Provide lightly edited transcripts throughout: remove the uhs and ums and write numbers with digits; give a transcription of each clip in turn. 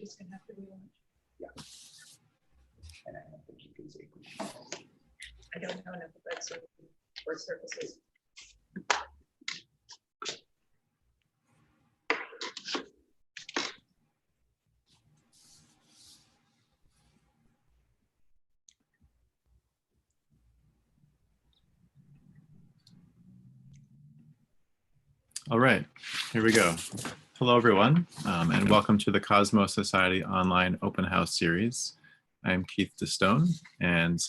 just gonna have to relaunch. Yeah. And I don't think you can say. I don't know enough about or surfaces. All right, here we go. Hello, everyone, and welcome to the Cosmos Society Online Open House Series. I'm Keith DeStone, and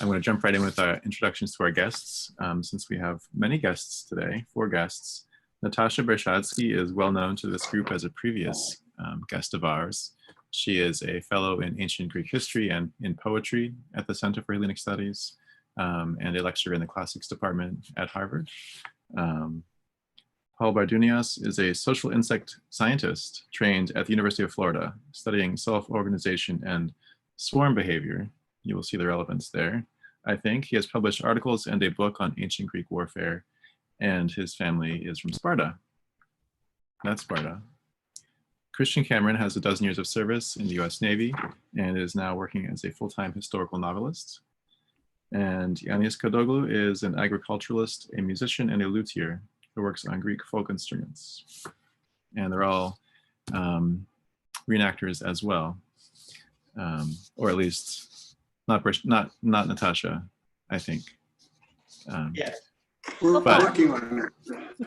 I'm going to jump right in with our introductions to our guests. Since we have many guests today, 4 guests, Natasha Bershadsky is well known to this group as a previous guest of ours. She is a fellow in ancient Greek history and in poetry at the Center for Hellenic Studies, and a lecturer in the classics department at Harvard. Paul Bardunias is a social insect scientist trained at the University of Florida, studying self-organization and swarm behavior. You will see the relevance there. I think he has published articles and a book on ancient Greek warfare, and his family is from Sparta. That's Sparta. Christian Cameron has a dozen years of service in the US Navy and is now working as a full-time historical novelist. And Giannis Kadoglou is an agriculturalist, a musician, and a luthier who works on Greek folk instruments. And they're all reenactors as well, or at least not Natasha, I think. Yes, we're working on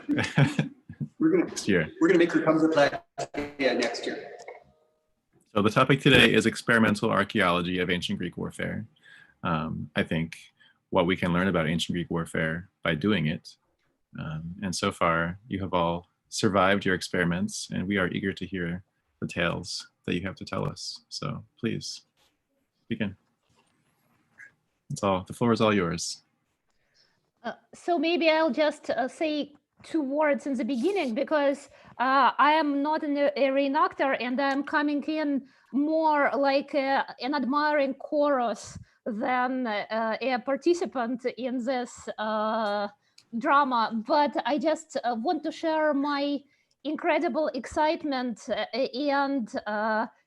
it. Next year. We're gonna make her come to play next year. So the topic today is experimental archaeology of ancient Greek warfare. I think what we can learn about ancient Greek warfare by doing it. And so far, you have all survived your experiments, and we are eager to hear the tales that you have to tell us. So please, begin. That's all. The floor is all yours. So maybe I'll just say 2 words in the beginning, because I am not a reenactor, and I'm coming in more like an admiring chorus than a participant in this drama, but I just want to share my incredible excitement and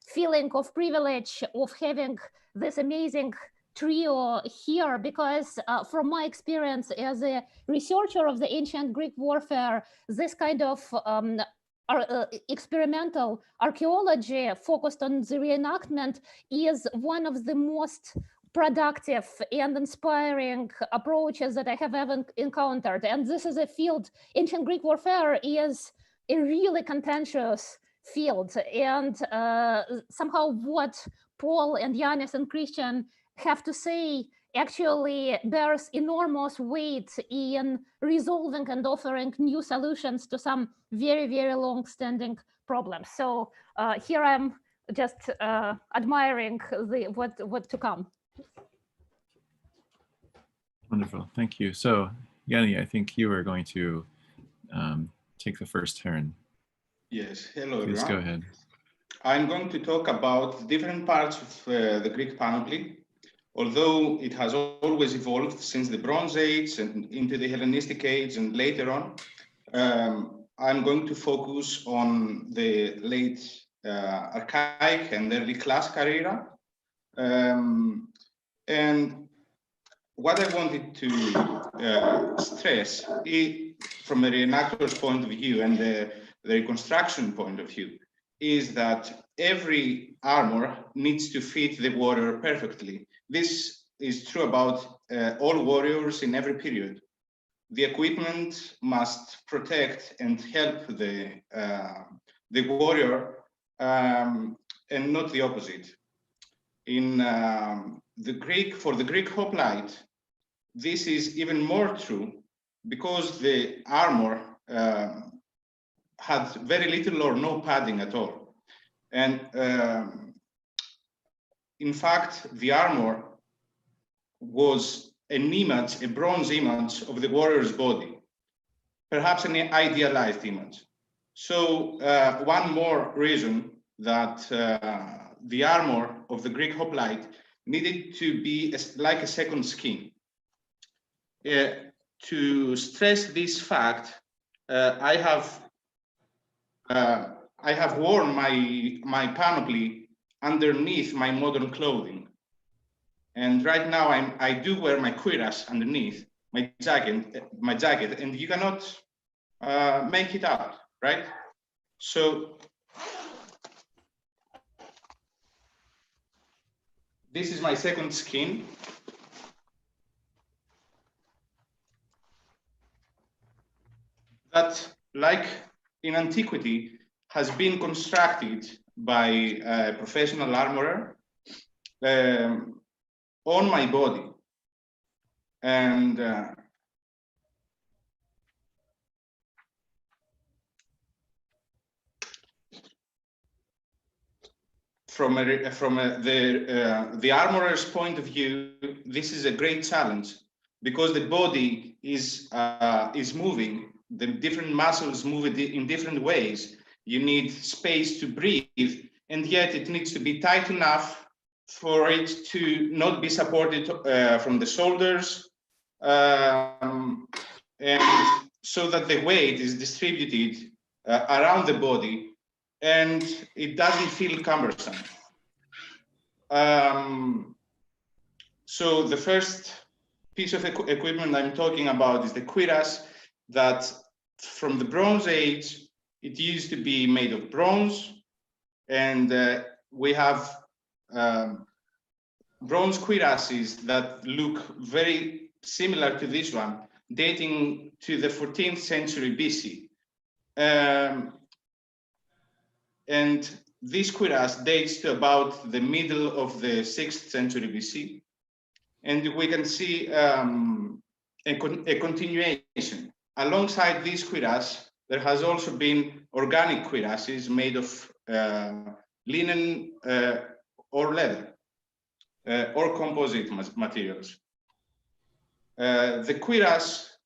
feeling of privilege of having this amazing trio here, because from my experience as a researcher of the ancient Greek warfare, this kind of experimental archaeology focused on the reenactment is one of the most productive and inspiring approaches that I have ever encountered. And this is a field, ancient Greek warfare is a really contentious field. And somehow what Paul and Giannis and Christian have to say actually bears enormous weight in resolving and offering new solutions to some very, very long-standing problems. So here I'm just admiring what to come. Wonderful, thank you. So, Yanni, I think you are going to take the first turn. Yes, hello Please everyone. go ahead. I'm going to talk about different parts of the Greek panoply, although it has always evolved since the Bronze Age and into the Hellenistic Age and later on. I'm going to focus on the late Archaic and early Classical era. And what I wanted to stress from a reenactor's point of view and the reconstruction point of view is that every armor needs to fit the warrior perfectly. This is true about all warriors in every period. The equipment must protect and help the warrior and not the opposite. In for the Greek hoplite, this is even more true because the armor had very little or no padding at all. And in fact, the armor was an image, a bronze image of the warrior's body, perhaps an idealized image. So one more reason that the armor of the Greek hoplite needed to be like a second skin. To stress this fact, I have worn my panoply underneath my modern clothing. And right now I do wear my cuirass underneath my jacket, and you cannot make it out, right? So this is my second skin. That, like in antiquity, has been constructed by a professional armorer on my body. And from the armorer's point of view, this is a great challenge because the body is moving. The different muscles move in different ways. You need space to breathe, and yet it needs to be tight enough for it to not be supported from the shoulders, and so that the weight is distributed around the body, and it doesn't feel cumbersome. So the first piece of equipment I'm talking about is the cuirass, that from the Bronze Age, it used to be made of bronze, and we have bronze cuirasses that look very similar to this one, dating to the 14th century BC. And this cuirass dates to about the middle of the 6th century BC. And we can see a continuation. Alongside this cuirass, there has also been organic cuirasses made of linen or leather or composite materials. The cuirass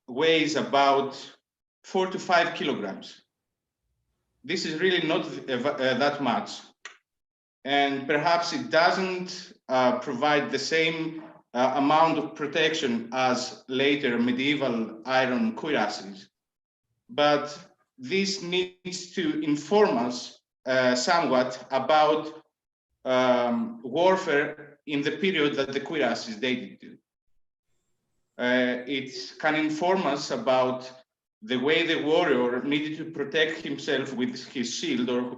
weighs about 4 to 5 kilograms. This is really not that much. And perhaps it doesn't provide the same amount of protection as later medieval iron cuirasses. But this needs to inform us somewhat about warfare in the period that the cuirass is dated to. It can inform us about the way the warrior needed to protect himself with his shield or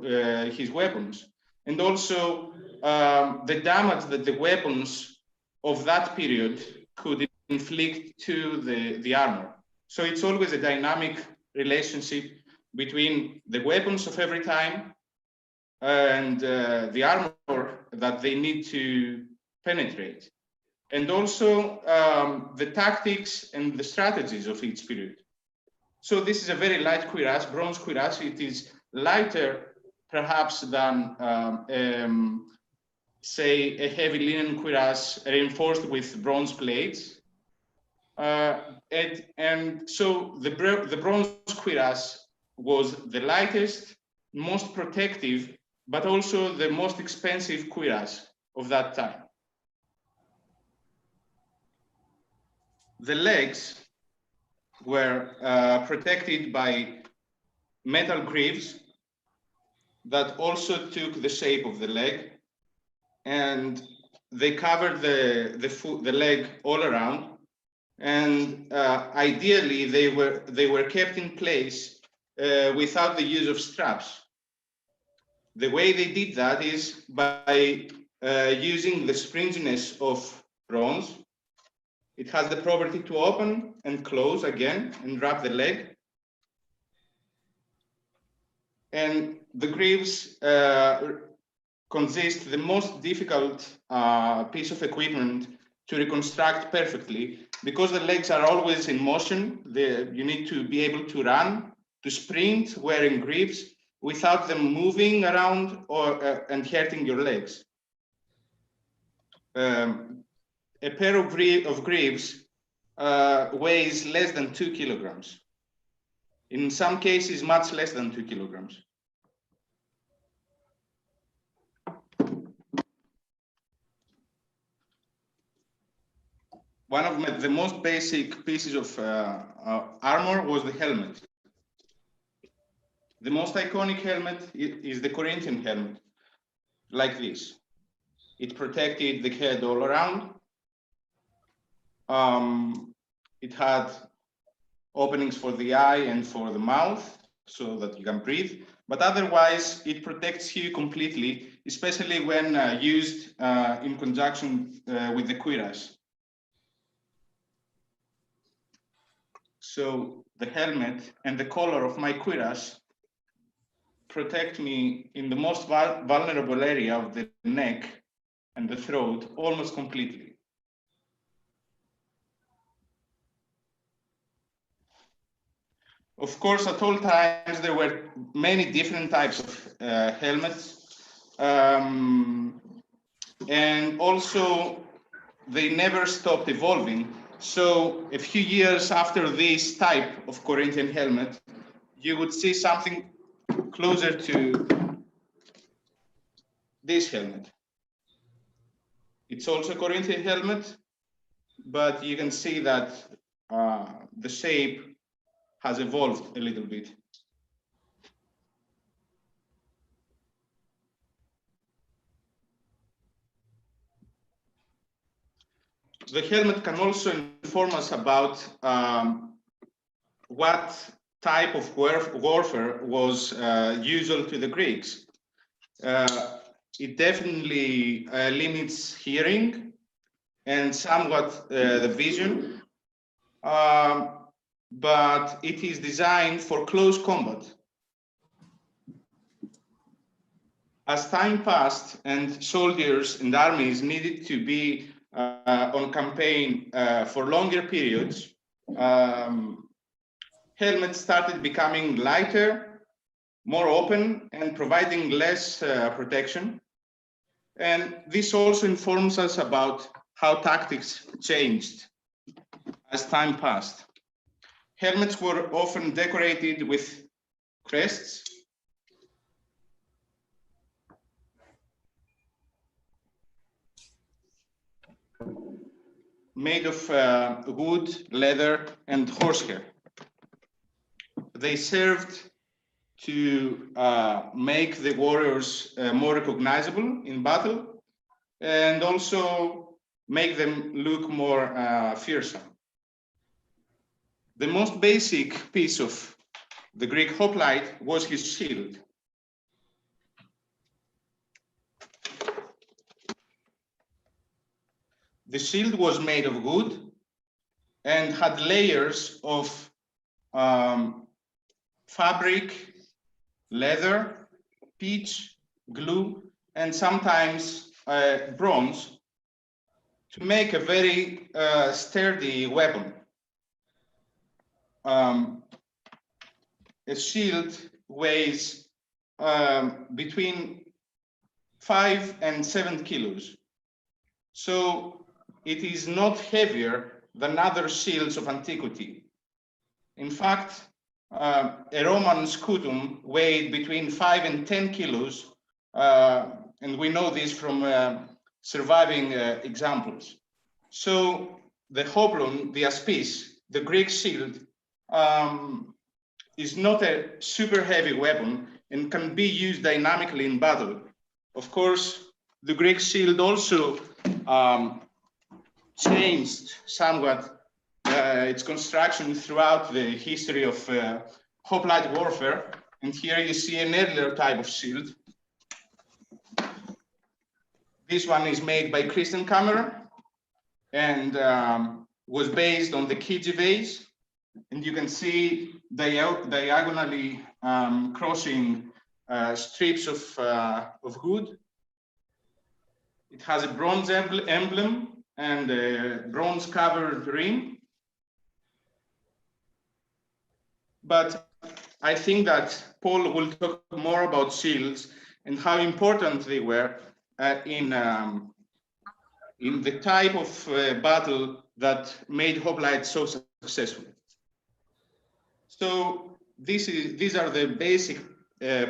his weapons, and also the damage that the weapons of that period could inflict to the armor. So it's always a dynamic relationship between the weapons of every time and the armor that they need to penetrate, and also the tactics and the strategies of each period. So this is a very light cuirass, bronze cuirass. It is lighter perhaps than say a heavy linen cuirass reinforced with bronze plates. And so the bronze cuirass was the lightest, most protective, but also the most expensive cuirass of that time. The legs were protected by metal greaves that also took the shape of the leg, and they covered the leg all around. And ideally, they were kept in place without the use of straps. The way they did that is by using the springiness of bronze. It has the property to open and close again and wrap the leg. And the greaves consist the most difficult piece of equipment to reconstruct perfectly, because the legs are always in motion. You need to be able to run, to sprint wearing greaves without them moving around or and hurting your legs. A pair of greaves weighs less than 2 kilograms. In some cases, much less than 2 kilograms. One of the most basic pieces of armor was the helmet. The most iconic helmet is the Corinthian helmet. like this. It protected the head all around. It had openings for the eye and for the mouth so that you can breathe, but otherwise it protects you completely, especially when used in conjunction with the cuirass. So the helmet and the collar of my cuirass protect me in the most vulnerable area of the neck and the throat almost completely. Of course, at all times, there were many different types of helmets. And also, they never stopped evolving. So a few years after this type of Corinthian helmet, you would see something closer to this helmet. It's also a Corinthian helmet, but you can see that the shape has evolved a little bit. The helmet can also inform us about what type of warfare was usual to the Greeks. It definitely limits hearing and somewhat the vision, but it is designed for close combat. As time passed and soldiers and armies needed to be on campaign for longer periods, helmets started becoming lighter, more open, and providing less protection. And this also informs us about how tactics changed as time passed. Helmets were often decorated with crests, made of wood, leather, and horsehair. They served to make the warriors more recognizable in battle and also make them look more fearsome. The most basic piece of the Greek hoplite was his shield. The shield was made of wood and had layers of fabric, leather, pitch, glue, and sometimes bronze to make a very sturdy weapon. A shield weighs between 5 and 7 kilos. So it is not heavier than other shields of antiquity. In fact, a Roman scutum weighed between 5 and 10 kilos, and we know this from surviving examples. So the hoplon, the aspis, the Greek shield, is not a super heavy weapon and can be used dynamically in battle. Of course, the Greek shield also changed somewhat its construction throughout the history of hoplite warfare. And here you see an earlier type of shield. This one is made by Christian Kammerer and was based on the Kiji vase. And you can see diagonally crossing strips of wood. It has a bronze emblem and a bronze covered rim. But I think that Paul will talk more about shields and how important they were in the type of battle that made hoplites so successful. So these are the basic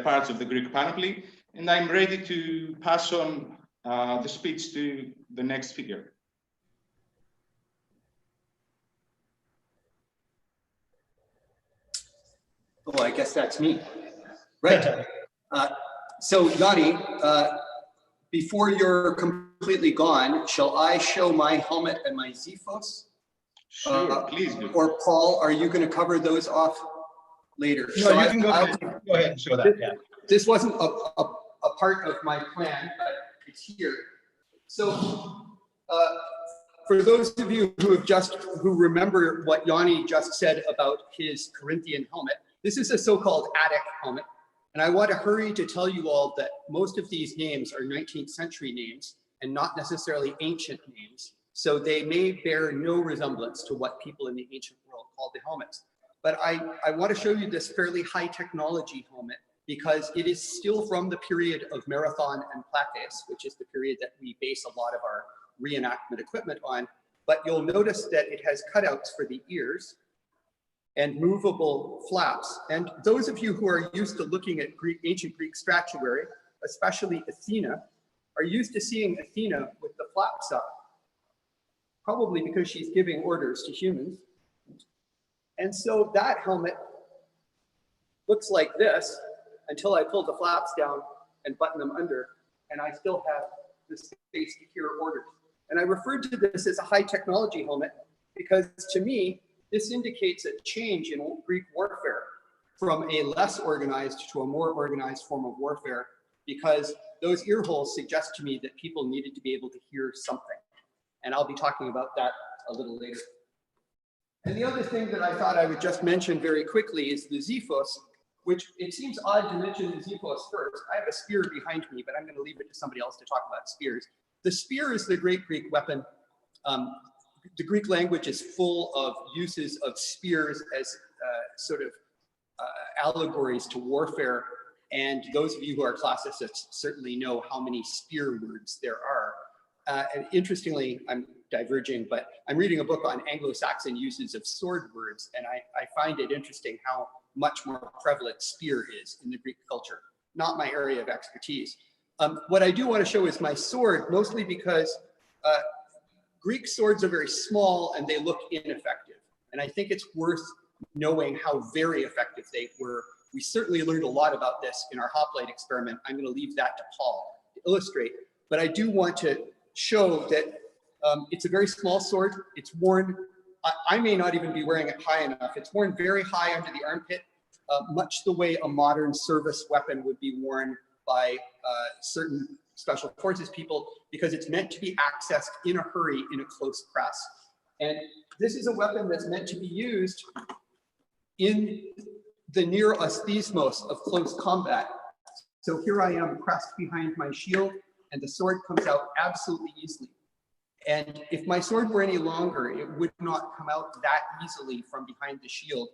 parts of the Greek panoply, and I'm ready to pass on the speech to the next speaker. Oh, I guess that's me. Right. So Yanni, before you're completely gone, shall I show my helmet and my Xiphos? Sure, please do. Or Paul, are you going to cover those off later? No, So you can go ahead and show that, yeah. This wasn't a part of my plan, but it's here. So for those of you who remember what Yanni just said about his Corinthian helmet, this is a so-called Attic helmet. And I want to hurry to tell you all that most of these names are 19th century names and not necessarily ancient names. So they may bear no resemblance to what people in the ancient world called the helmets. But I want to show you this fairly high technology helmet because it is still from the period of Marathon and Plaques, which is the period that we base a lot of our reenactment equipment on. But you'll notice that it has cutouts for the ears and movable flaps. And those of you who are used to looking at ancient Greek statuary, especially Athena, are used to seeing Athena with the flaps up, probably because she's giving orders to humans. And so that helmet looks like this until I pull the flaps down and button them under, and I still have the space to hear orders. And I referred to this as a high technology helmet because to me, this indicates a change in Greek warfare from a less organized to a more organized form of warfare, because those ear holes suggest to me that people needed to be able to hear something. And I'll be talking about that a little later. And the other thing that I thought I would just mention very quickly is the Xiphos, which it seems odd to mention the Xiphos first. I have a spear behind me, but I'm going to leave it to somebody else to talk about spears. The spear is the great Greek weapon. The Greek language is full of uses of spears as sort of allegories to warfare. And those of you who are classicists certainly know how many spear words there are. And interestingly, I'm diverging, but I'm reading a book on Anglo-Saxon uses of sword words, and I find it interesting how much more prevalent spear is in the Greek culture. Not my area of expertise. What I do want to show is my sword, mostly because Greek swords are very small and they look ineffective. And I think it's worth knowing how very effective they were. We certainly learned a lot about this in our hoplite experiment. I'm going to leave that to Paul to illustrate. But I do want to show that it's a very small sword. It's worn, I may not even be wearing it high enough. It's worn very high under the armpit, much the way a modern service weapon would be worn by certain special forces people, because it's meant to be accessed in a hurry in a close press. And this is a weapon that's meant to be used in the near asthesmos of close combat. So here I am pressed behind my shield, and the sword comes out absolutely easily. And if my sword were any longer, it would not come out that easily from behind the shield.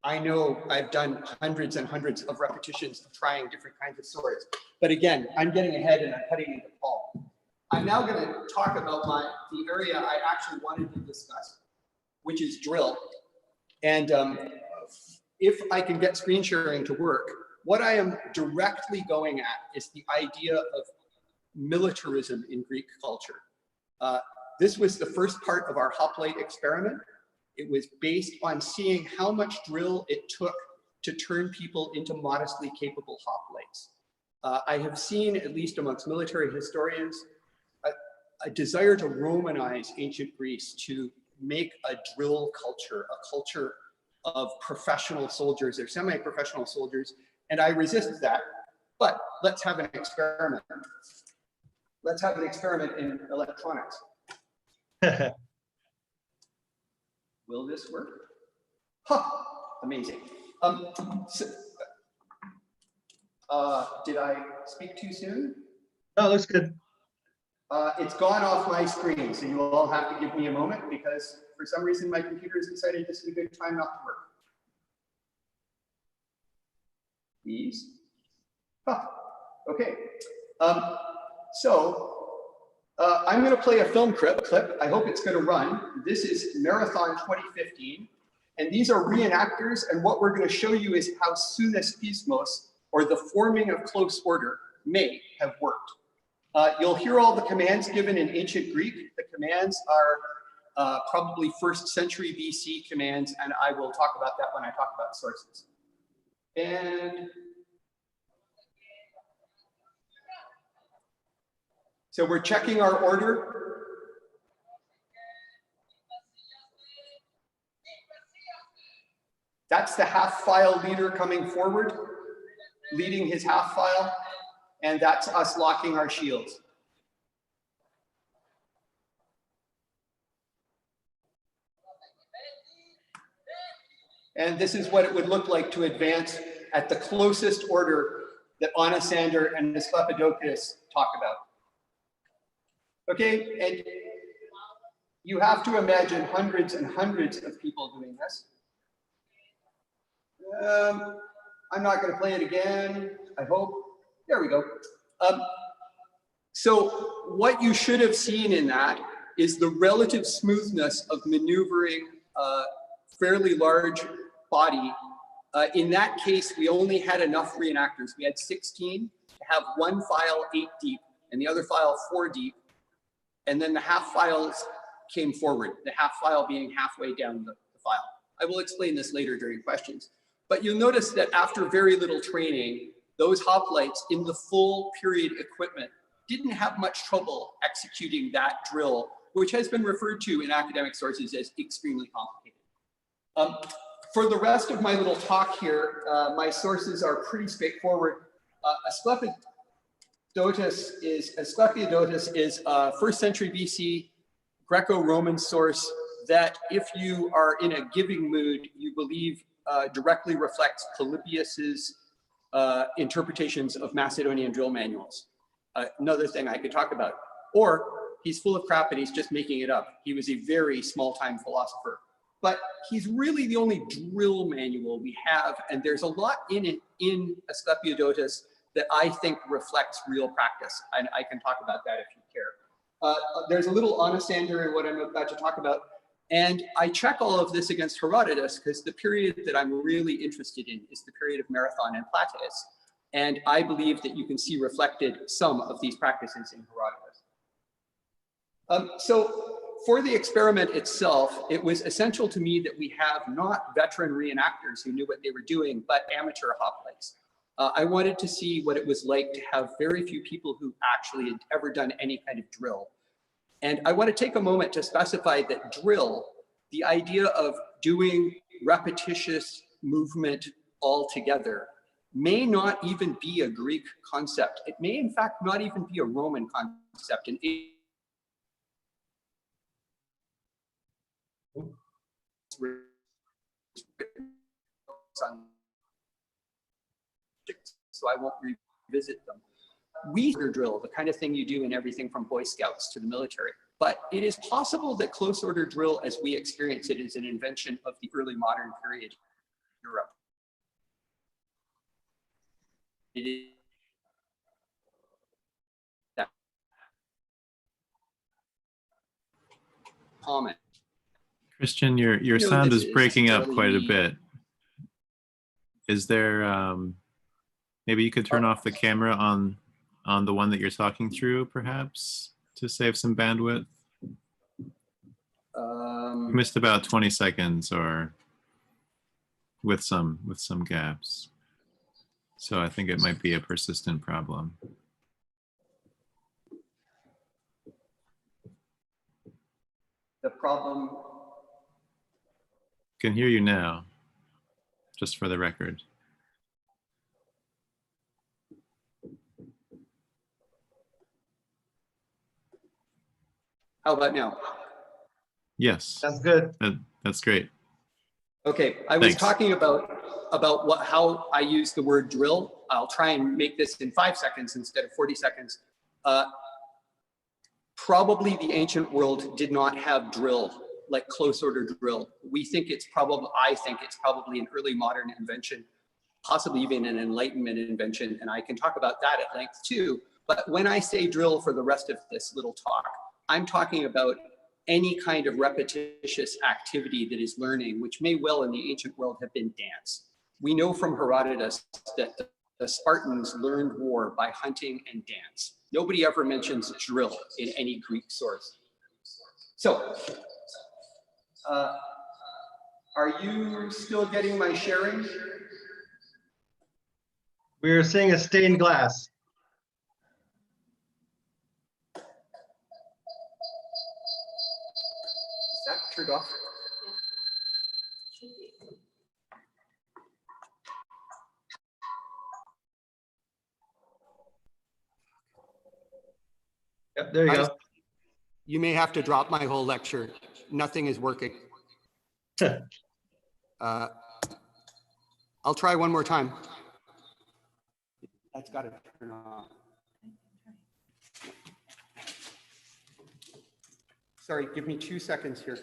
I know I've done hundreds and hundreds of repetitions of trying different kinds of swords. But again, I'm getting ahead and I'm cutting into Paul. I'm now going to talk about the area I actually wanted to discuss, which is drill. And if I can get screen sharing to work, what I am directly going at is the idea of militarism in Greek culture. This was the first part of our hoplite experiment. It was based on seeing how much drill it took to turn people into modestly capable hoplites. I have seen, at least amongst military historians, a desire to Romanize ancient Greece, to make a drill culture, a culture of professional soldiers or semi-professional soldiers, and I resist that. But let's have an experiment. Let's have an experiment in electronics. Will this work? Huh, amazing. Did I speak too soon? No, looks good. It's gone off my screen, so you will all have to give me a moment because for some reason my computer has decided this is a good time not to work. Please. Huh. Okay. I'm going to play a film clip. I hope it's going to run. This is Marathon 2015, and these are reenactors, and what we're going to show you is how sunespismos, or the forming of close order, may have worked. You'll hear all the commands given in ancient Greek. The commands are probably 1st century BC commands, and I will talk about that when I talk about sources. And So we're checking our order. That's the half file leader coming forward, leading his half file, and that's us locking our shields. And this is what it would look like to advance at the closest order that Anasander and Asclepiodocus talk about. Okay, and you have to imagine hundreds and hundreds of people doing this. I'm not going to play it again, I hope. There we go. So what you should have seen in that is the relative smoothness of maneuvering a fairly large body. In that case, we only had enough reenactors. We had 16 to have one file 8 deep and the other file 4 deep. And then the half files came forward, the half file being halfway down the file. I will explain this later during questions. But you'll notice that after very little training, those hoplites in the full period equipment didn't have much trouble executing that drill, which has been referred to in academic sources as extremely complicated. For the rest of my little talk here, my sources are pretty straightforward. Asclepiodocus is a 1st century BC Greco-Roman source that, if you are in a giving mood, you believe directly reflects Polybius's interpretations of Macedonian drill manuals. Another thing I could talk about. Or he's full of crap and he's just making it up. He was a very small-time philosopher. But he's really the only drill manual we have, and there's a lot in it in Asclepiodocus that I think reflects real practice. And I can talk about that if you care. There's a little Anasander in what I'm about to talk about. And I check all of this against Herodotus because the period that I'm really interested in is the period of Marathon and Plateus. And I believe that you can see reflected some of these practices in Herodotus. So for the experiment itself, it was essential to me that we have not veteran reenactors who knew what they were doing, but amateur hoplites. I wanted to see what it was like to have very few people who actually had ever done any kind of drill. And I want to take a moment to specify that drill, the idea of doing repetitious movement all together, may not even be a Greek concept. It may, in fact, not even be a Roman concept. And so I won't revisit them. We drill, the kind of thing you do in everything from Boy Scouts to the military. But it is possible that close order drill, as we experience it, is an invention of the early modern period in Europe. It is common. Christian, your sound is breaking up quite a bit. Is there, maybe you could turn off the camera on the one that you're talking through, perhaps, to save some bandwidth? You missed about 20 seconds, or with some gaps. So I think it might be a persistent problem. The problem. Can hear you now, just for the record. How about now? Yes. That's good. That's great. Okay, I was Thanks. talking about how I use the word drill. I'll try and make this in 5 seconds instead of 40 seconds. Probably the ancient world did not have drill, like close order drill. I think it's probably an early modern invention, possibly even an Enlightenment invention, and I can talk about that at length too. But when I say drill for the rest of this little talk, I'm talking about any kind of repetitious activity that is learning, which may well in the ancient world have been dance. We know from Herodotus that the Spartans learned war by hunting and dance. Nobody ever mentions drill in any Greek source. So, are you still getting my sharing? We're seeing a stained glass. turned off? Yep, there you go. You may have to drop my whole lecture. Nothing is working. I'll try one more time. That's got to turn on. Sorry, give me 2 seconds here.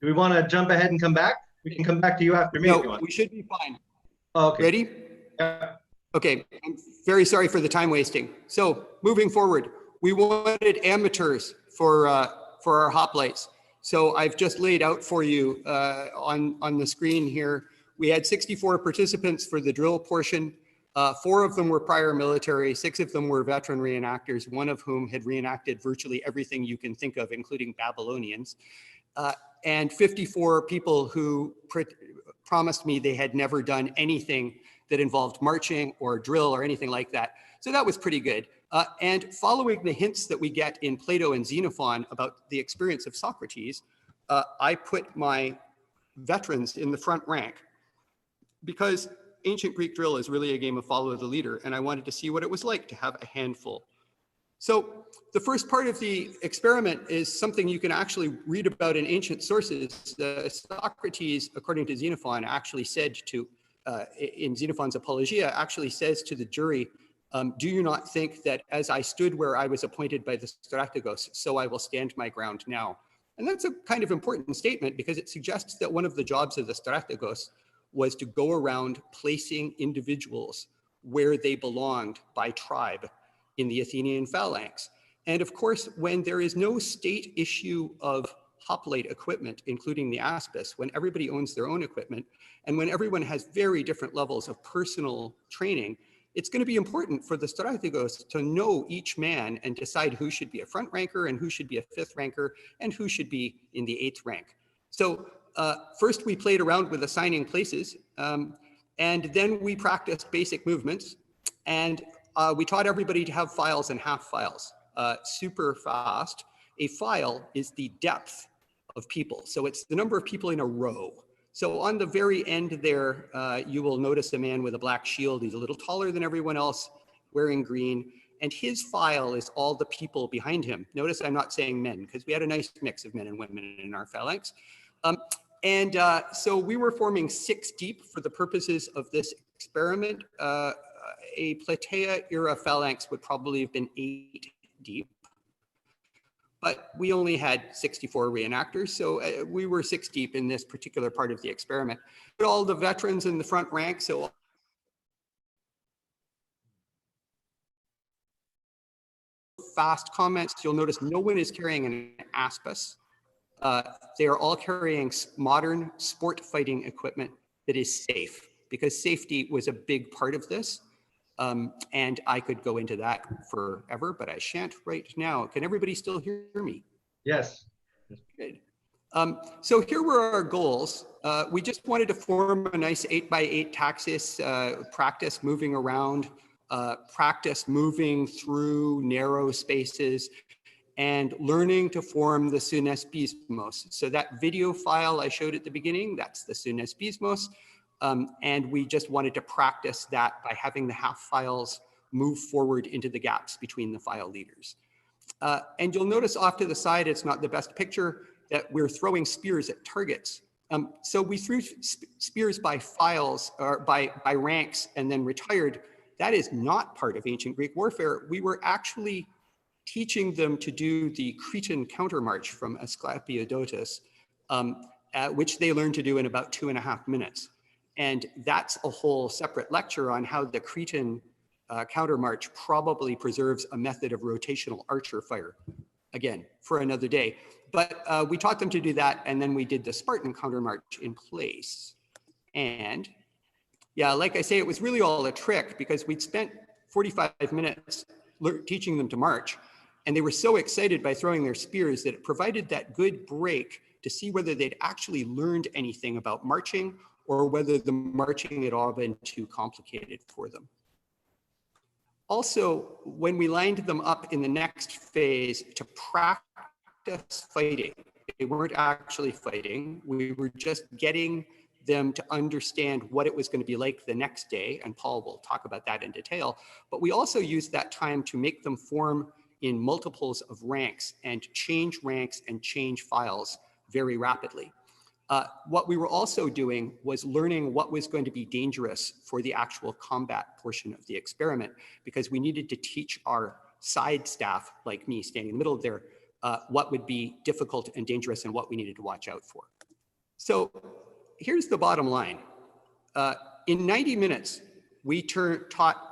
Do we want to jump ahead and come back? We can come back to you after me if you No, want. we should be fine. Oh, okay. Ready? Yeah. Okay, I'm very sorry for the time wasting. So moving forward, we wanted amateurs for our hoplites. So I've just laid out for you on the screen here. We had 64 participants for the drill portion. 4 of them were prior military, 6 of them were veteran reenactors, one of whom had reenacted virtually everything you can think of, including Babylonians. And 54 people who promised me they had never done anything that involved marching or drill or anything like that. So that was pretty good. And following the hints that we get in Plato and Xenophon about the experience of Socrates, I put my veterans in the front rank because ancient Greek drill is really a game of follow the leader, and I wanted to see what it was like to have a handful. So the first part of the experiment is something you can actually read about in ancient sources. Socrates, according to Xenophon, actually said to, in Xenophon's Apologia, actually says to the jury, do you not think that as I stood where I was appointed by the Strategos, so I will stand my ground now? And that's a kind of important statement because it suggests that one of the jobs of the Strategos was to go around placing individuals where they belonged by tribe in the Athenian phalanx. And of course, when there is no state issue of hoplite equipment, including the aspis, when everybody owns their own equipment, and when everyone has very different levels of personal training, it's going to be important for the strategos to know each man and decide who should be a front ranker and who should be a 5th ranker and who should be in the 8th rank. So first we played around with assigning places, and then we practiced basic movements, and we taught everybody to have files and half files super fast. A file is the depth of people. So it's the number of people in a row. So on the very end there, you will notice a man with a black shield. He's a little taller than everyone else, wearing green. And his file is all the people behind him. Notice I'm not saying men, because we had a nice mix of men and women in our phalanx. So we were forming 6 deep for the purposes of this experiment. A Platea era phalanx would probably have been 8 deep. But we only had 64 reenactors, so we were 6 deep in this particular part of the experiment. But all the veterans in the front rank, so fast comments, you'll notice no one is carrying an aspis. They are all carrying modern sport fighting equipment that is safe, because safety was a big part of this. And I could go into that forever, but I shan't right now. Can everybody still hear me? Yes. Good. So here were our goals. We just wanted to form a nice 8x8 taxis, practice moving around, practice moving through narrow spaces, and learning to form the sunespismos. So that video file I showed at the beginning, that's the sunespismos. And we just wanted to practice that by having the half files move forward into the gaps between the file leaders. And you'll notice off to the side, it's not the best picture, that we're throwing spears at targets. So we threw spears by files or by ranks and then retired. That is not part of ancient Greek warfare. We were actually teaching them to do the Cretan countermarch from Asclepiodotus, which they learned to do in about 2.5 minutes. And that's a whole separate lecture on how the Cretan countermarch probably preserves a method of rotational archer fire. Again, for another day. But we taught them to do that, and then we did the Spartan countermarch in place. And yeah, like I say, it was really all a trick because we'd spent 45 minutes teaching them to march, and they were so excited by throwing their spears that it provided that good break to see whether they'd actually learned anything about marching or whether the marching had all been too complicated for them. Also, when we lined them up in the next phase to practice fighting, they weren't actually fighting. We were just getting them to understand what it was going to be like the next day, and Paul will talk about that in detail. But we also used that time to make them form in multiples of ranks and change ranks and change files very rapidly. What we were also doing was learning what was going to be dangerous for the actual combat portion of the experiment, because we needed to teach our side staff, like me standing in the middle there, what would be difficult and dangerous and what we needed to watch out for. So here's the bottom line. In 90 minutes, we taught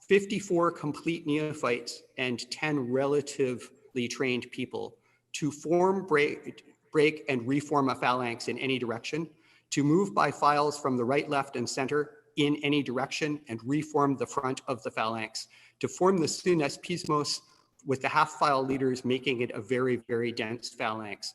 54 complete neophytes and 10 relatively trained people to form, break, and reform a phalanx in any direction, to move by files from the right, left, and center in any direction and reform the front of the phalanx, to form the Sunes Pismos with the half file leaders making it a very, very dense phalanx,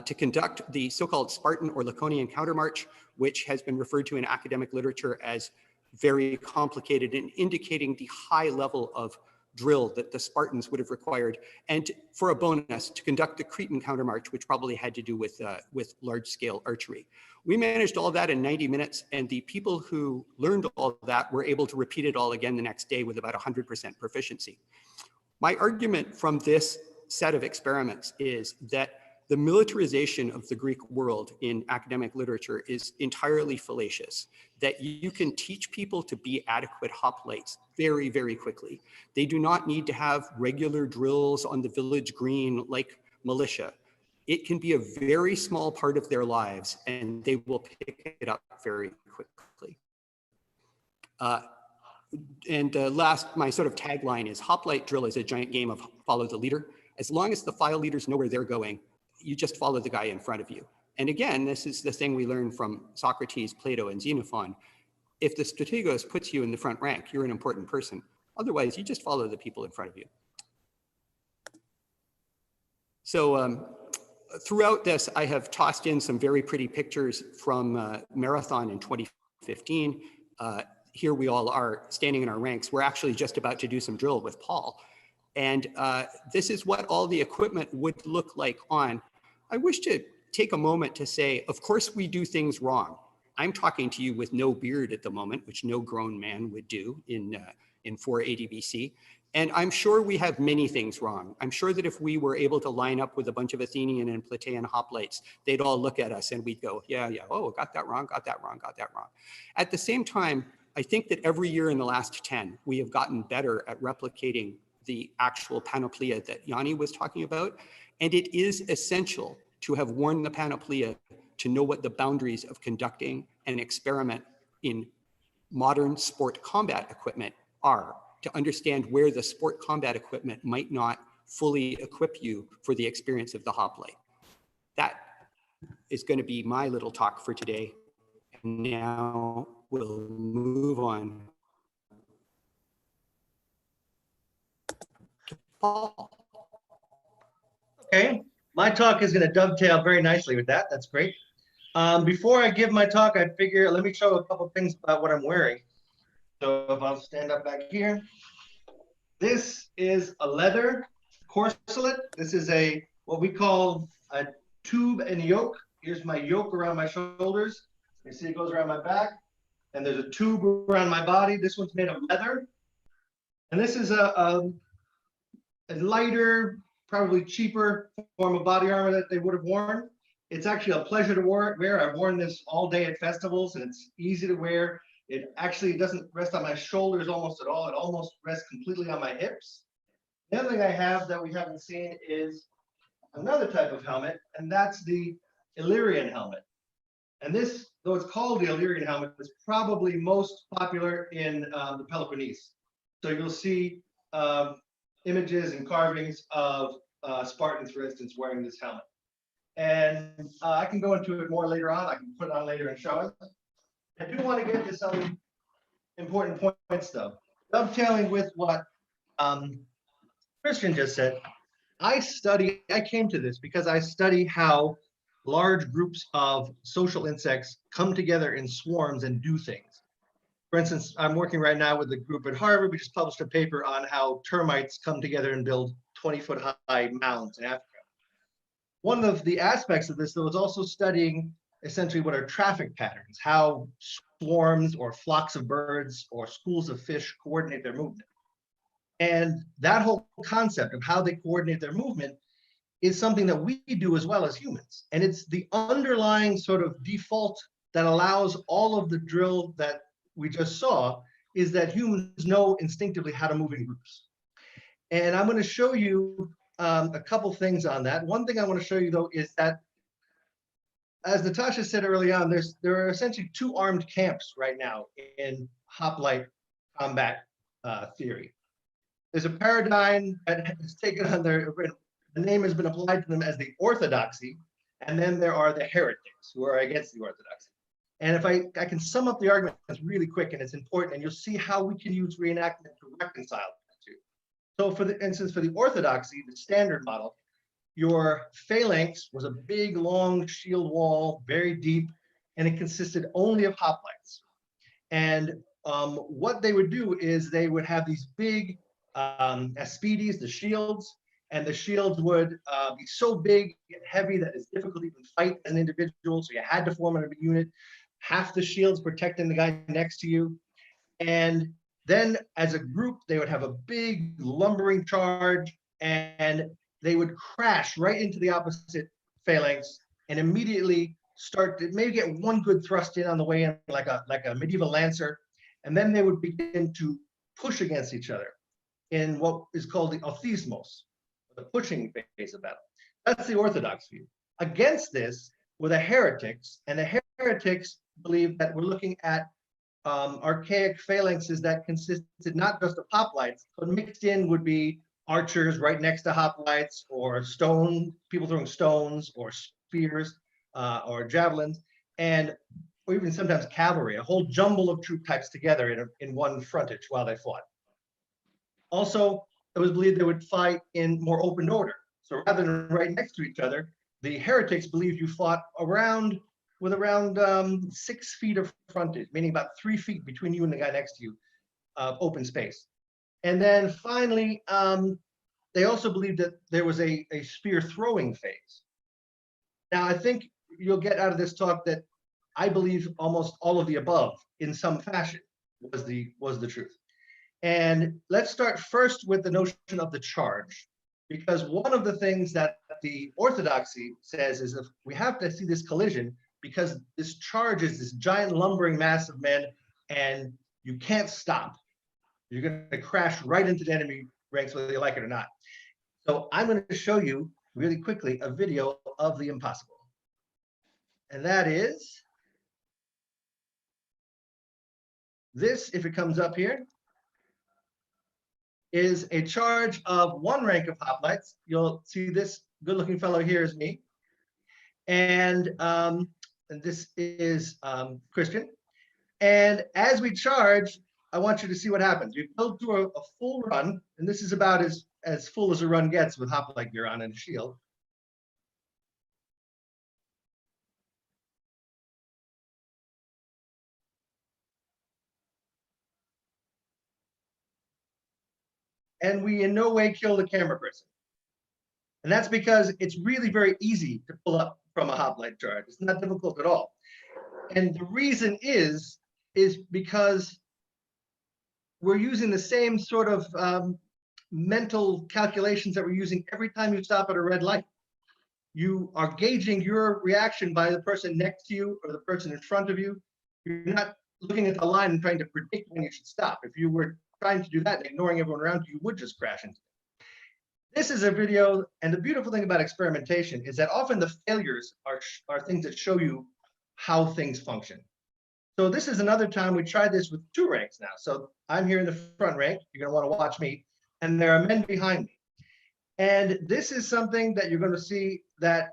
to conduct the so-called Spartan or Laconian countermarch, which has been referred to in academic literature as very complicated and indicating the high level of drill that the Spartans would have required, and for a bonus, to conduct the Cretan countermarch, which probably had to do with large-scale archery. We managed all that in 90 minutes, and the people who learned all that were able to repeat it all again the next day with about 100% proficiency. My argument from this set of experiments is that the militarization of the Greek world in academic literature is entirely fallacious, that you can teach people to be adequate hoplites very, very quickly. They do not need to have regular drills on the village green like militia. It can be a very small part of their lives and they will pick it up very quickly. Last, my sort of tagline is hoplite drill is a giant game of follow the leader. As long as the file leaders know where they're going, you just follow the guy in front of you. And again, this is the thing we learned from Socrates, Plato, and Xenophon. If the strategos puts you in the front rank, you're an important person. Otherwise, you just follow the people in front of you. So throughout this, I have tossed in some very pretty pictures from Marathon in 2015. Here we all are standing in our ranks. We're actually just about to do some drill with Paul. And this is what all the equipment would look like on. I wish to take a moment to say, of course we do things wrong. I'm talking to you with no beard at the moment, which no grown man would do in 480 BC. And I'm sure we have many things wrong. I'm sure that if we were able to line up with a bunch of Athenian and Plataean hoplites, they'd all look at us and we'd go, yeah, oh, got that wrong, got that wrong, got that wrong. At the same time, I think that every year in the last 10, we have gotten better at replicating the actual panoplia that Yanni was talking about. And it is essential to have worn the panoplia to know what the boundaries of conducting an experiment in modern sport combat equipment are, to understand where the sport combat equipment might not fully equip you for the experience of the hoplite. That is going to be my little talk for today. And now we'll move on to Paul. Okay, my talk is going to dovetail very nicely with that. That's great. Before I give my talk, I figure let me show a couple things about what I'm wearing. So if I'll stand up back here, this is a leather corselet. This is what we call a tube and yoke. Here's my yoke around my shoulders. You see it goes around my back, and there's a tube around my body. This one's made of leather, and this is a lighter, probably cheaper form of body armor that they would have worn. It's actually a pleasure to wear. I've worn this all day at festivals, and it's easy to wear. It actually doesn't rest on my shoulders almost at all. It almost rests completely on my hips. The other thing I have that we haven't seen is another type of helmet, and that's the Illyrian helmet. And this, though it's called the Illyrian helmet, is probably most popular in the Peloponnese. So you'll see images and carvings of Spartans, for instance, wearing this helmet. And I can go into it more later on. I can put it on later and show it. I do want to get to some important points, though. Dovetailing with what Christian just said, I came to this because I study how large groups of social insects come together in swarms and do things. For instance, I'm working right now with a group at Harvard. We just published a paper on how termites come together and build 20-foot high mounds in Africa. One of the aspects of this, though, is also studying essentially what are traffic patterns, how swarms or flocks of birds or schools of fish coordinate their movement. And that whole concept of how they coordinate their movement is something that we do as well as humans. And it's the underlying sort of default that allows all of the drill that we just saw, is that humans know instinctively how to move in groups. And I'm going to show you a couple things on that. One thing I want to show you, though, is that, as Natasha said early on, there are essentially two armed camps right now in hoplite combat theory. There's a paradigm that has taken on the name has been applied to them as the orthodoxy, and then there are the heretics who are against the orthodoxy. And if I can sum up the argument really quick, and it's important, and you'll see how we can use reenactment to reconcile the two. So for instance, for the orthodoxy, the standard model, your phalanx was a big, long shield wall, very deep, and it consisted only of hoplites. And what they would do is they would have these big aspides, the shields, and the shields would be so big and heavy that it's difficult to even fight as an individual, so you had to form a unit. Half the shields protecting the guy next to you. And then as a group, they would have a big lumbering charge, and they would crash right into the opposite phalanx and immediately start to maybe get one good thrust in on the way in, like a medieval lancer. And then they would begin to push against each other in what is called the othismos, the pushing phase of battle. That's the orthodox view. Against this were the heretics, and the heretics believe that we're looking at archaic phalanxes that consisted not just of hoplites, but mixed in would be archers right next to hoplites, or people throwing stones or spears or javelins, or even sometimes cavalry, a whole jumble of troop types together in one frontage while they fought. Also, it was believed they would fight in more open order. So rather than right next to each other, the heretics believed you fought with around 6 feet of frontage, meaning about 3 feet between you and the guy next to you, open space. And then finally, they also believed that there was a spear throwing phase. Now, I think you'll get out of this talk that I believe almost all of the above in some fashion was the truth. And let's start first with the notion of the charge, because one of the things that the orthodoxy says is that we have to see this collision because this charge is this giant lumbering mass of men, and you can't stop. You're going to crash right into the enemy ranks, whether you like it or not. So I'm going to show you really quickly a video of the impossible. And that is this, if it comes up here, is a charge of one rank of hoplites. You'll see this good-looking fellow here is me. And this is Christian. And as we charge, I want you to see what happens. We go through a full run, and this is about as full as a run gets with hoplite gear on and a shield. And we in no way kill the camera person. And that's because it's really very easy to pull up from a hoplite charge. It's not difficult at all. And the reason is because we're using the same sort of mental calculations that we're using every time you stop at a red light. You are gauging your reaction by the person next to you or the person in front of you. You're not looking at the line and trying to predict when you should stop. If you were trying to do that and ignoring everyone around you, you would just crash into it. This is a video, and the beautiful thing about experimentation is that often the failures are things that show you how things function. So this is another time we tried this with 2 ranks now. So I'm here in the front rank. You're going to want to watch me. And there are men behind me. And this is something that you're going to see that,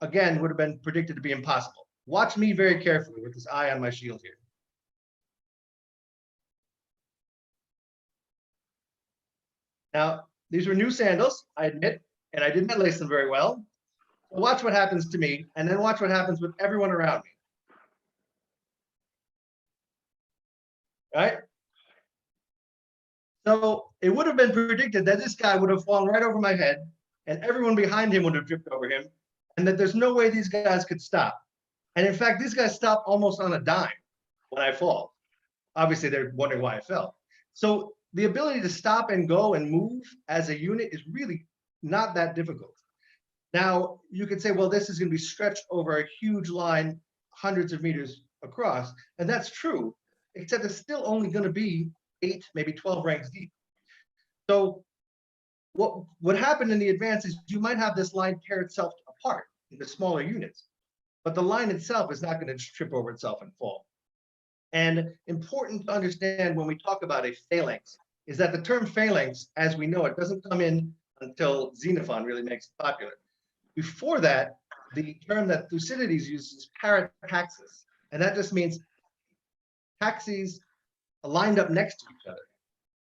again, would have been predicted to be impossible. Watch me very carefully with this eye on my shield here. Now, these were new sandals, I admit, and I did not lace them very well. Watch what happens to me, and then watch what happens with everyone around me. Right? So it would have been predicted that this guy would have fallen right over my head, and everyone behind him would have tripped over him, and that there's no way these guys could stop. And in fact, these guys stopped almost on a dime when I fall. Obviously, they're wondering why I fell. So the ability to stop and go and move as a unit is really not that difficult. Now, you could say, well, this is going to be stretched over a huge line, hundreds of meters across, and that's true, except it's still only going to be 8, maybe 12 ranks deep. So what happened in the advance is you might have this line tear itself apart into smaller units, but the line itself is not going to trip over itself and fall. And important to understand when we talk about a phalanx is that the term phalanx, as we know it, doesn't come in until Xenophon really makes it popular. Before that, the term that Thucydides uses is parataxis, and that just means taxis lined up next to each other.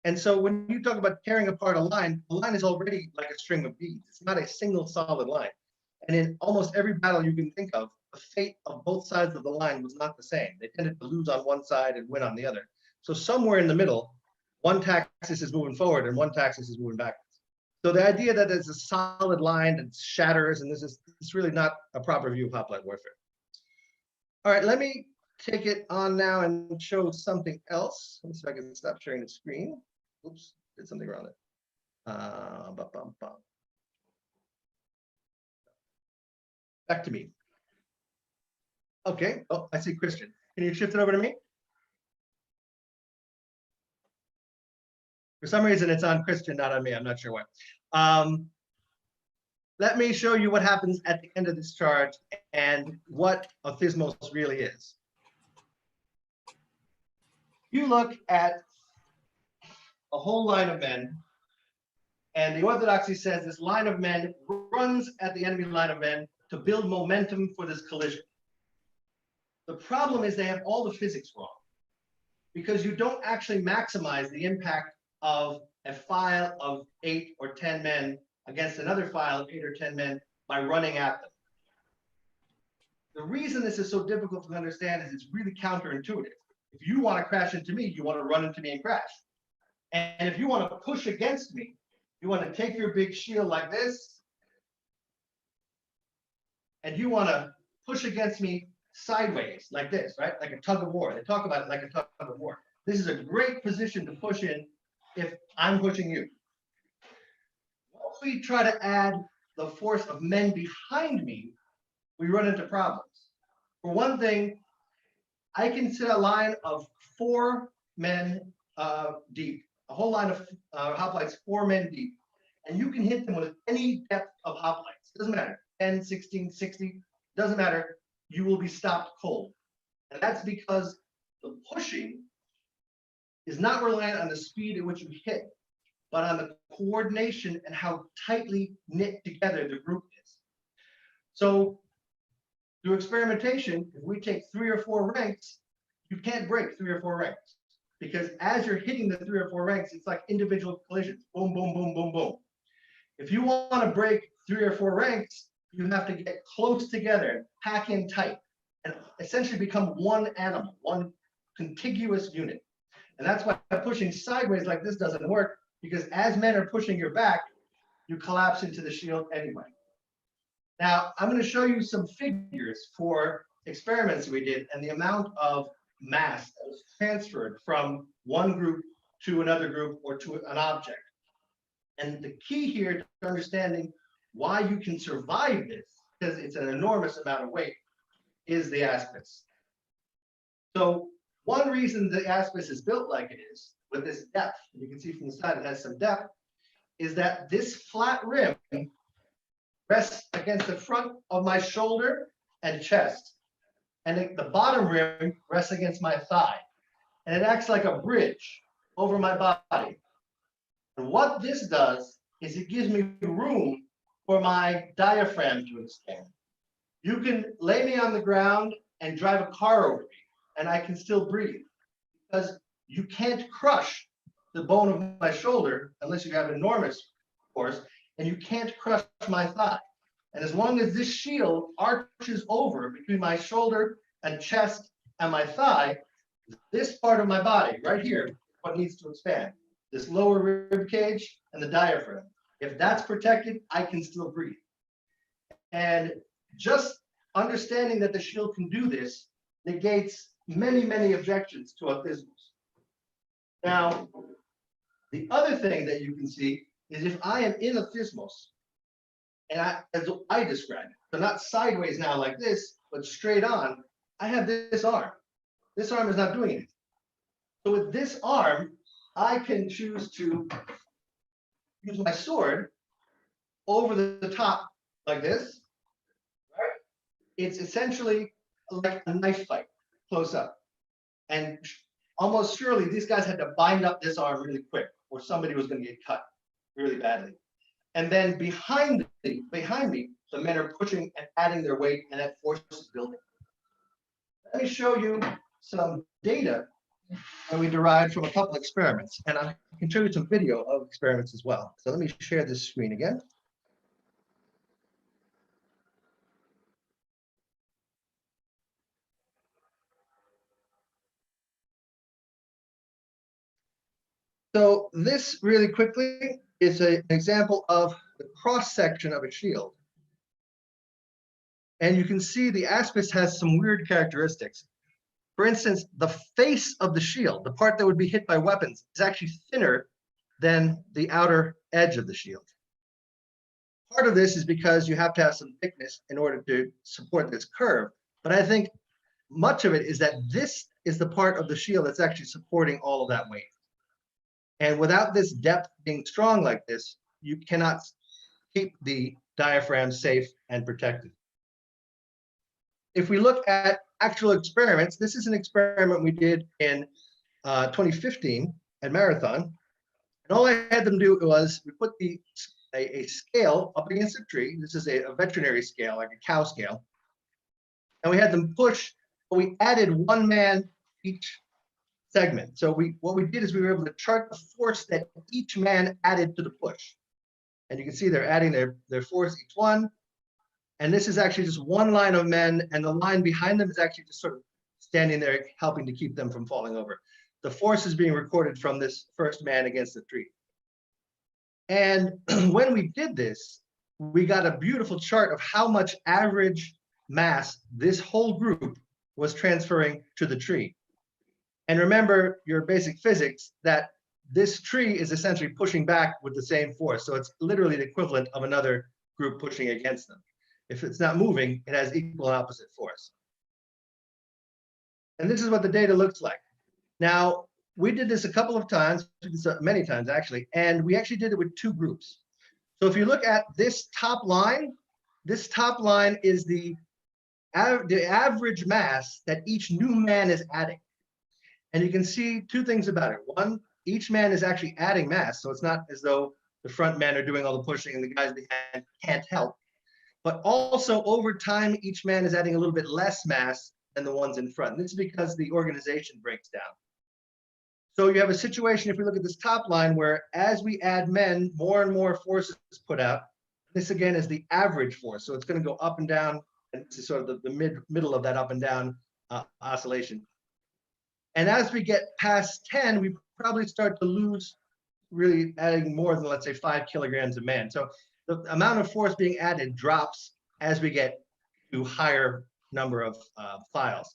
And so when you talk about tearing apart a line, the line is already like a string of beads. It's not a single solid line. And in almost every battle you can think of, the fate of both sides of the line was not the same. They tended to lose on one side and win on the other. So somewhere in the middle, one taxis is moving forward and one taxis is moving backwards. So the idea that there's a solid line that shatters, and it's really not a proper view of hoplite warfare. All right, let me take it on now and show something else. Let me see if I can stop sharing the screen. Oops, did something wrong there. Back to me. Okay, oh, I see Christian. Can you shift it over to me? For some reason, it's on Christian, not on me. I'm not sure why. Let me show you what happens at the end of this charge and what a thismos really is. You look at a whole line of men, and the orthodoxy says this line of men runs at the enemy line of men to build momentum for this collision. The problem is they have all the physics wrong, because you don't actually maximize the impact of a file of 8 or 10 men against another file of 8 or 10 men by running at them. The reason this is so difficult to understand is it's really counterintuitive. If you want to crash into me, you want to run into me and crash. And if you want to push against me, you want to take your big shield like this, and you want to push against me sideways like this, right? Like a tug of war. They talk about it like a tug of war. This is a great position to push in if I'm pushing you. Once we try to add the force of men behind me, we run into problems. For one thing, I can sit a line of 4 men deep, a whole line of hoplites 4 men deep, and you can hit them with any depth of hoplites. Doesn't matter, 10, 16, 60, doesn't matter. You will be stopped cold. And that's because the pushing is not reliant on the speed at which you hit, but on the coordination and how tightly knit together the group is. So through experimentation, if we take 3 or 4 ranks, you can't break 3 or 4 ranks, because as you're hitting the 3 or 4 ranks, it's like individual collisions. Boom, boom, boom, boom, boom. If you want to break 3 or 4 ranks, you have to get close together, pack in tight, and essentially become one animal, one contiguous unit. And that's why pushing sideways like this doesn't work, because as men are pushing your back, you collapse into the shield anyway. Now, I'm going to show you some figures for experiments we did and the amount of mass that was transferred from one group to another group or to an object. And the key here to understanding why you can survive this, because it's an enormous amount of weight, is the aspis. So one reason the aspis is built like it is, with this depth, you can see from the side it has some depth, is that this flat rim rests against the front of my shoulder and chest, and the bottom rim rests against my thigh, and it acts like a bridge over my body. And what this does is it gives me room for my diaphragm to expand. You can lay me on the ground and drive a car over me, and I can still breathe, because you can't crush the bone of my shoulder unless you have enormous force, and you can't crush my thigh. And as long as this shield arches over between my shoulder and chest and my thigh, this part of my body right here, what needs to expand, this lower rib cage and the diaphragm. If that's protected, I can still breathe. And just understanding that the shield can do this negates many, many objections to aphismos. Now, the other thing that you can see is if I am in aphismos, and as I described it, so not sideways now like this, but straight on, I have this arm. This arm is not doing anything. So with this arm, I can choose to use my sword over the top like this, right? It's essentially like a knife fight, close up. And almost surely these guys had to bind up this arm really quick or somebody was going to get cut really badly. And then behind me, the men are pushing and adding their weight and that force is building. Let me show you some data that we derived from a couple experiments, and I can show you some video of experiments as well. So let me share this screen again. So this really quickly is an example of the cross section of a shield. And you can see the aspect has some weird characteristics. For instance, the face of the shield, the part that would be hit by weapons, is actually thinner than the outer edge of the shield. Part of this is because you have to have some thickness in order to support this curve. But I think much of it is that this is the part of the shield that's actually supporting all of that weight. And without this depth being strong like this, you cannot keep the diaphragm safe and protected. If we look at actual experiments, this is an experiment we did in 2015 at Marathon. And all I had them do was we put a scale up against a tree. This is a veterinary scale, like a cow scale. And we had them push, but we added one man each segment. So what we did is we were able to chart the force that each man added to the push. And you can see they're adding their force each one. And this is actually just one line of men, and the line behind them is actually just sort of standing there helping to keep them from falling over. The force is being recorded from this first man against the tree. And when we did this, we got a beautiful chart of how much average mass this whole group was transferring to the tree. And remember your basic physics that this tree is essentially pushing back with the same force. So it's literally the equivalent of another group pushing against them. If it's not moving, it has equal and opposite force. And this is what the data looks like. Now, we did this a couple of times, many times actually, and we actually did it with two groups. So if you look at this top line is the average mass that each new man is adding. And you can see two things about it. One, each man is actually adding mass, so it's not as though the front men are doing all the pushing and the guys behind can't help. But also over time, each man is adding a little bit less mass than the ones in front. And this is because the organization breaks down. So you have a situation, if we look at this top line, where as we add men, more and more force is put out. This again is the average force. So it's going to go up and down, and this is sort of the middle of that up and down oscillation. And as we get past 10, we probably start to lose, really adding more than, let's say, 5 kilograms a man. So the amount of force being added drops as we get to higher number of files.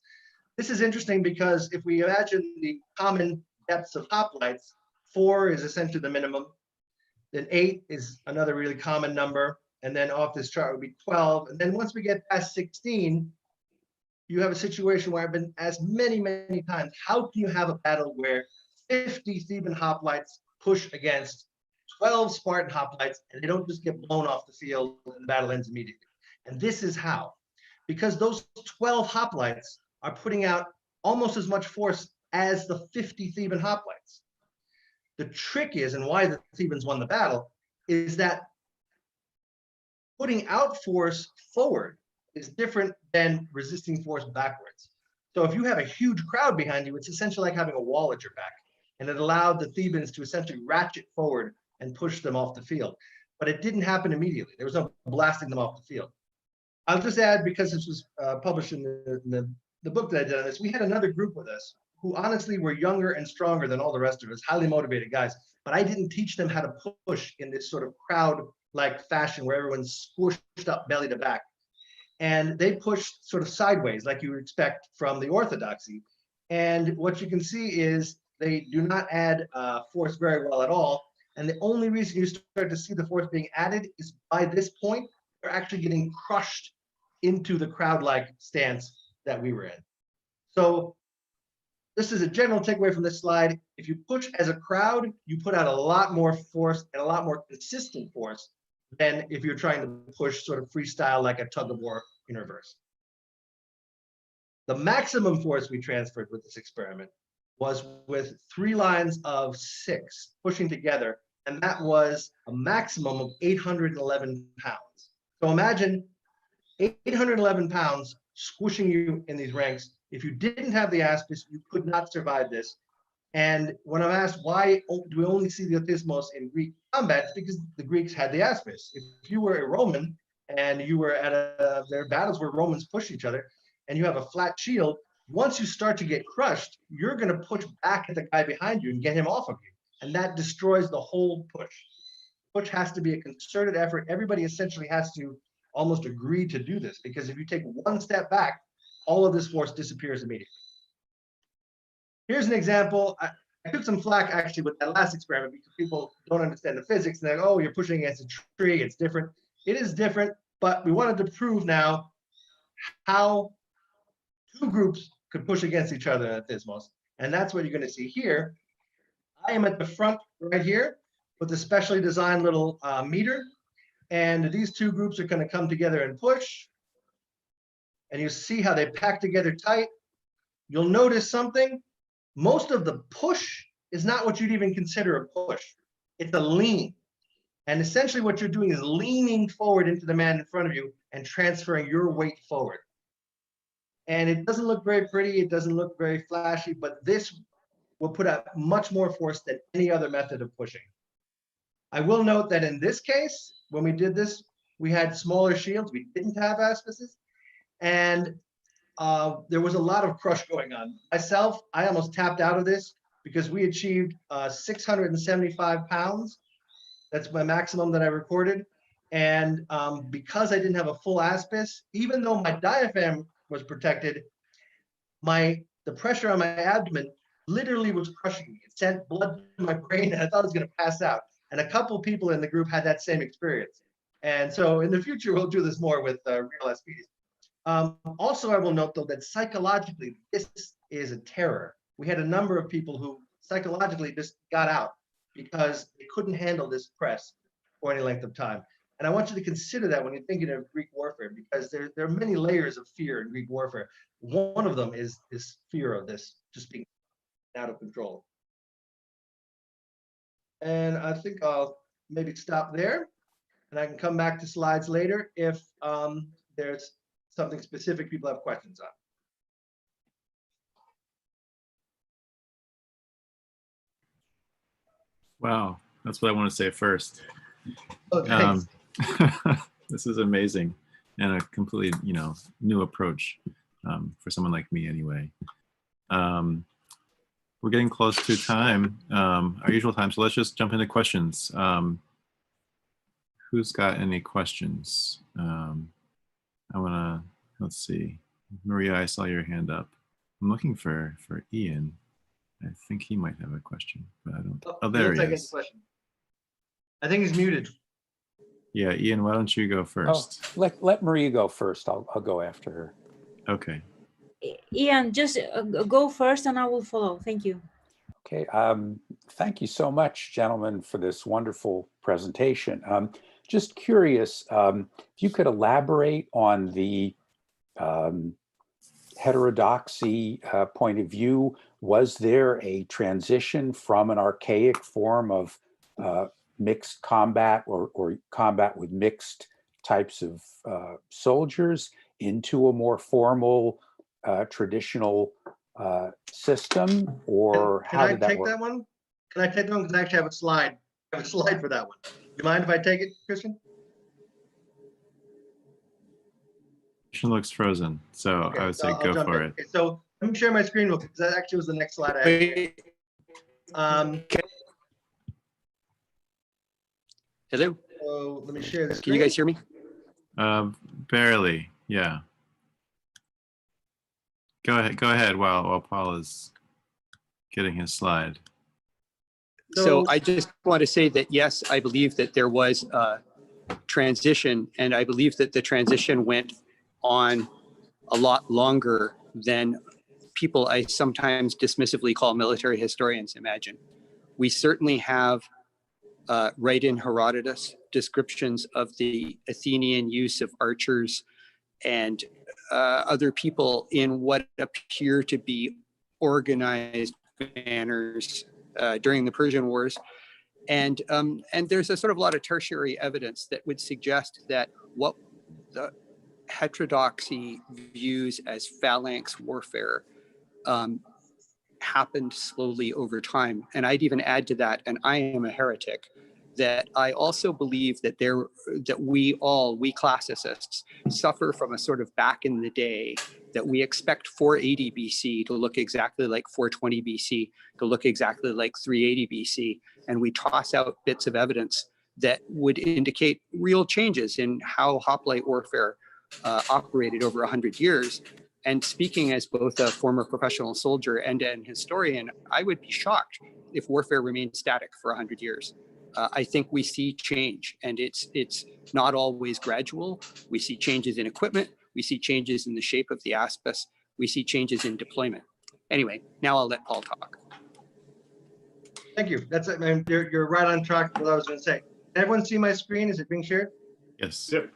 This is interesting because if we imagine the common depths of hoplites, 4 is essentially the minimum, then 8 is another really common number, and then off this chart would be 12. And then once we get past 16, you have a situation where I've been asked many, many times, how can you have a battle where 50 Theban hoplites push against 12 Spartan hoplites and they don't just get blown off the field and the battle ends immediately? And this is how. Because those 12 hoplites are putting out almost as much force as the 50 Theban hoplites. The trick is, and why the Thebans won the battle, is that putting out force forward is different than resisting force backwards. So if you have a huge crowd behind you, it's essentially like having a wall at your back. And it allowed the Thebans to essentially ratchet forward and push them off the field. but it didn't happen immediately. There was no blasting them off the field. I'll just add, because this was published in the book that I did on this, we had another group with us who honestly were younger and stronger than all the rest of us, highly motivated guys, but I didn't teach them how to push in this sort of crowd-like fashion where everyone's squished up belly to back. And they pushed sort of sideways, like you would expect from the orthodoxy. And what you can see is they do not add force very well at all. And the only reason you start to see the force being added is by this point, they're actually getting crushed into the crowd-like stance that we were in. So this is a general takeaway from this slide. If you push as a crowd, you put out a lot more force and a lot more consistent force than if you're trying to push sort of freestyle like a tug of war in reverse. The maximum force we transferred with this experiment was with 3 lines of 6 pushing together, and that was a maximum of 811 pounds. So imagine 811 pounds squishing you in these ranks. If you didn't have the aspis, you could not survive this. And when I'm asked why do we only see the othismos in Greek combat, it's because the Greeks had the aspis. If you were a Roman and you were at their battles where Romans push each other, and you have a flat shield, once you start to get crushed, you're going to push back at the guy behind you and get him off of you. And that destroys the whole push. Push has to be a concerted effort. Everybody essentially has to almost agree to do this, because if you take one step back, all of this force disappears immediately. Here's an example. I took some flack actually with that last experiment because people don't understand the physics and they're like, oh, you're pushing against a tree, it's different. It is different, but we wanted to prove now how 2 groups could push against each other at Thismos. And that's what you're going to see here. I am at the front right here with a specially designed little meter. And these 2 groups are going to come together and push. And you see how they pack together tight. You'll notice something. Most of the push is not what you'd even consider a push. It's a lean. And essentially what you're doing is leaning forward into the man in front of you and transferring your weight forward. And it doesn't look very pretty. It doesn't look very flashy, but this will put out much more force than any other method of pushing. I will note that in this case, when we did this, we had smaller shields. We didn't have aspices. And there was a lot of crush going on. Myself, I almost tapped out of this because we achieved 675 pounds. That's my maximum that I recorded. And because I didn't have a full aspis, even though my diaphragm was protected, the pressure on my abdomen literally was crushing me. It sent blood to my brain and I thought I was going to pass out. And a couple people in the group had that same experience. And so in the future, we'll do this more with real SPs. Also, I will note, though, that psychologically, this is a terror. We had a number of people who psychologically just got out because they couldn't handle this press for any length of time. And I want you to consider that when you're thinking of Greek warfare, because there are many layers of fear in Greek warfare. One of them is this fear of this just being out of control. And I think I'll maybe stop there, and I can come back to slides later if there's something specific people have questions on. Wow, that's what I want to say first. Oh, thanks. This is amazing and a completely, new approach for someone like me anyway. We're getting close to time, our usual time, so let's just jump into questions. Who's got any questions? Let's see. Maria, I saw your hand up. I'm looking for Ian. I think he might have a question, but I don't. Oh, there he is. I think he's muted. Yeah, Ian, why don't you go first? Oh, let Maria go first. I'll go after her. Okay. Ian, just go first and I will follow. Thank you. Okay. Thank you so much, gentlemen, for this wonderful presentation. Just curious, if you could elaborate on the heterodoxy point of view. Was there a transition from an archaic form of mixed combat or combat with mixed types of soldiers into a more formal traditional system, or how did that work? Can I take that one? Can I take that one? Because I actually have a slide. I have a slide for that one. You mind if I take it, Christian? Christian looks frozen, so Okay, I would say I'll go jump for in. it. Okay, so let me share my screen real quick, because that actually was the next slide I had. Hello, So let me share the can screen. you guys hear me? Barely, yeah. Go ahead while Paul is getting his slide. So I just want to say that, yes, I believe that there was a transition, and I believe that the transition went on a lot longer than people I sometimes dismissively call military historians imagine. We certainly have right in Herodotus descriptions of the Athenian use of archers and other people in what appear to be organized manners during the Persian Wars. And there's a sort of lot of tertiary evidence that would suggest that what the heterodoxy views as phalanx warfare happened slowly over time. And I'd even add to that, and I am a heretic, that I also believe that we classicists suffer from a sort of back in the day that we expect 480 BC to look exactly like 420 BC, to look exactly like 380 BC. And we toss out bits of evidence that would indicate real changes in how hoplite warfare operated over 100 years. And speaking as both a former professional soldier and an historian, I would be shocked if warfare remained static for 100 years. I think we see change, and it's not always gradual. We see changes in equipment. We see changes in the shape of the aspis. We see changes in deployment. Anyway, now I'll let Paul talk. Thank you. That's it, man. You're right on track with what I was going to say. Can everyone see my screen? Is it being shared? Yes. Yep.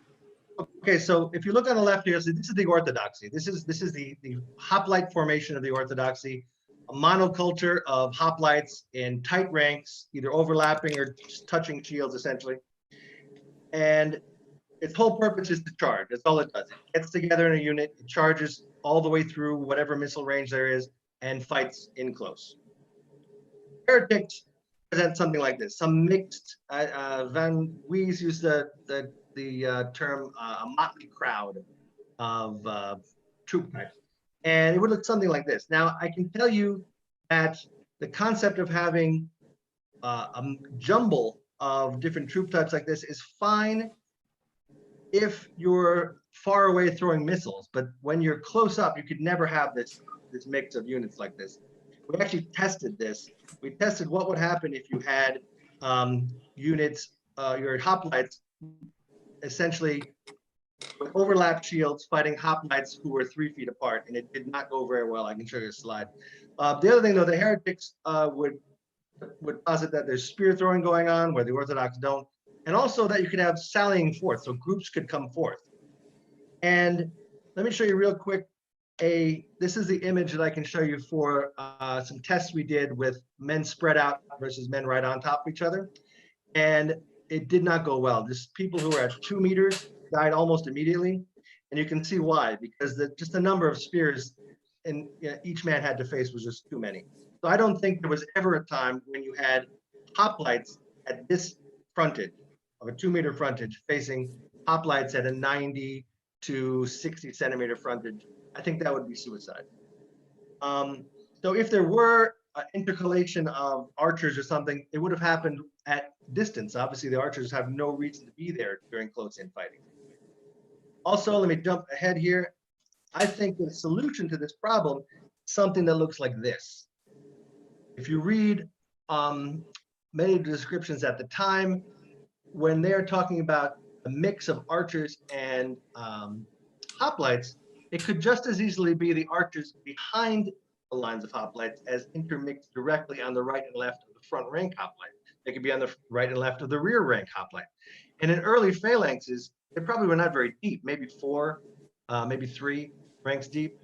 Okay, so if you look on the left here, so this is the orthodoxy. This is the hoplite formation of the orthodoxy, a monoculture of hoplites in tight ranks, either overlapping or touching shields, essentially. And its whole purpose is to charge. That's all it does. It gets together in a unit, it charges all the way through whatever missile range there is, and fights in close. Heretics present something like this. Some mixed, Van Wees used the term a motley crowd of troop types. And it would look something like this. Now, I can tell you that the concept of having a jumble of different troop types like this is fine if you're far away throwing missiles, but when you're close up, you could never have this mix of units like this. We actually tested this. We tested what would happen if you had units, your hoplites, essentially with overlap shields fighting hoplites who were 3 feet apart, and it did not go very well. I can show you a slide. The other thing, though, the heretics would posit that there's spear throwing going on where the Orthodox don't, and also that you could have sallying forth, so groups could come forth. And let me show you real quick. This is the image that I can show you for some tests we did with men spread out versus men right on top of each other, and it did not go well. Just people who were at 2 meters died almost immediately, and you can see why, because just the number of spears and each man had to face was just too many. So I don't think there was ever a time when you had hoplites at this frontage of a 2 meter frontage facing hoplites at a 90 to 60 centimeter frontage. I think that would be suicide. So if there were an intercalation of archers or something, it would have happened at distance. Obviously, the archers have no reason to be there during close-in fighting. Also, let me jump ahead here. I think the solution to this problem is something that looks like this. If you read many of the descriptions at the time, when they're talking about a mix of archers and hoplites, it could just as easily be the archers behind the lines of hoplites as intermixed directly on the right and left of the front rank hoplite. They could be on the right and left of the rear rank hoplite. And in early phalanxes, they probably were not very deep, maybe 4, maybe 3 ranks deep.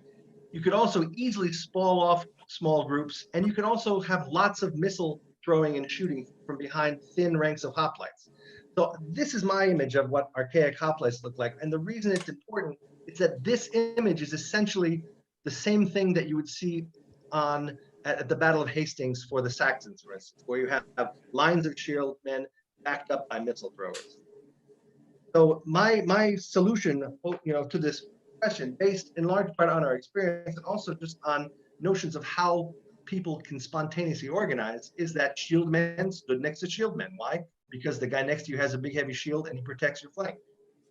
You could also easily sprawl off small groups, and you could also have lots of missile throwing and shooting from behind thin ranks of hoplites. So this is my image of what archaic hoplites look like. And the reason it's important is that this image is essentially the same thing that you would see at the Battle of Hastings for the Saxons, for instance, where you have lines of shield men backed up by missile throwers. So my solution, to this question, based in large part on our experience and also just on notions of how people can spontaneously organize, is that shield men stood next to shield men. Why? Because the guy next to you has a big heavy shield and he protects your flank.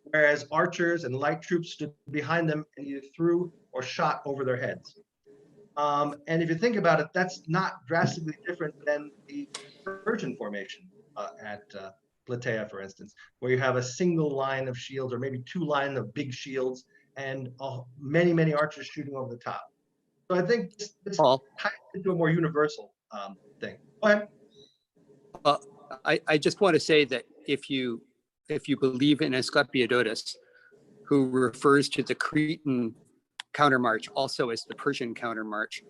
Whereas archers and light troops stood behind them and either threw or shot over their heads. And if you think about it, that's not drastically different than the Persian formation at Plataea, for instance, where you have a single line of shields or maybe two lines of big shields and many, many archers shooting over the top. So I think this ties into a more universal thing. Go ahead. I just want to say that if you believe in Asclepiodotus, who refers to the Cretan countermarch also as the Persian countermarch,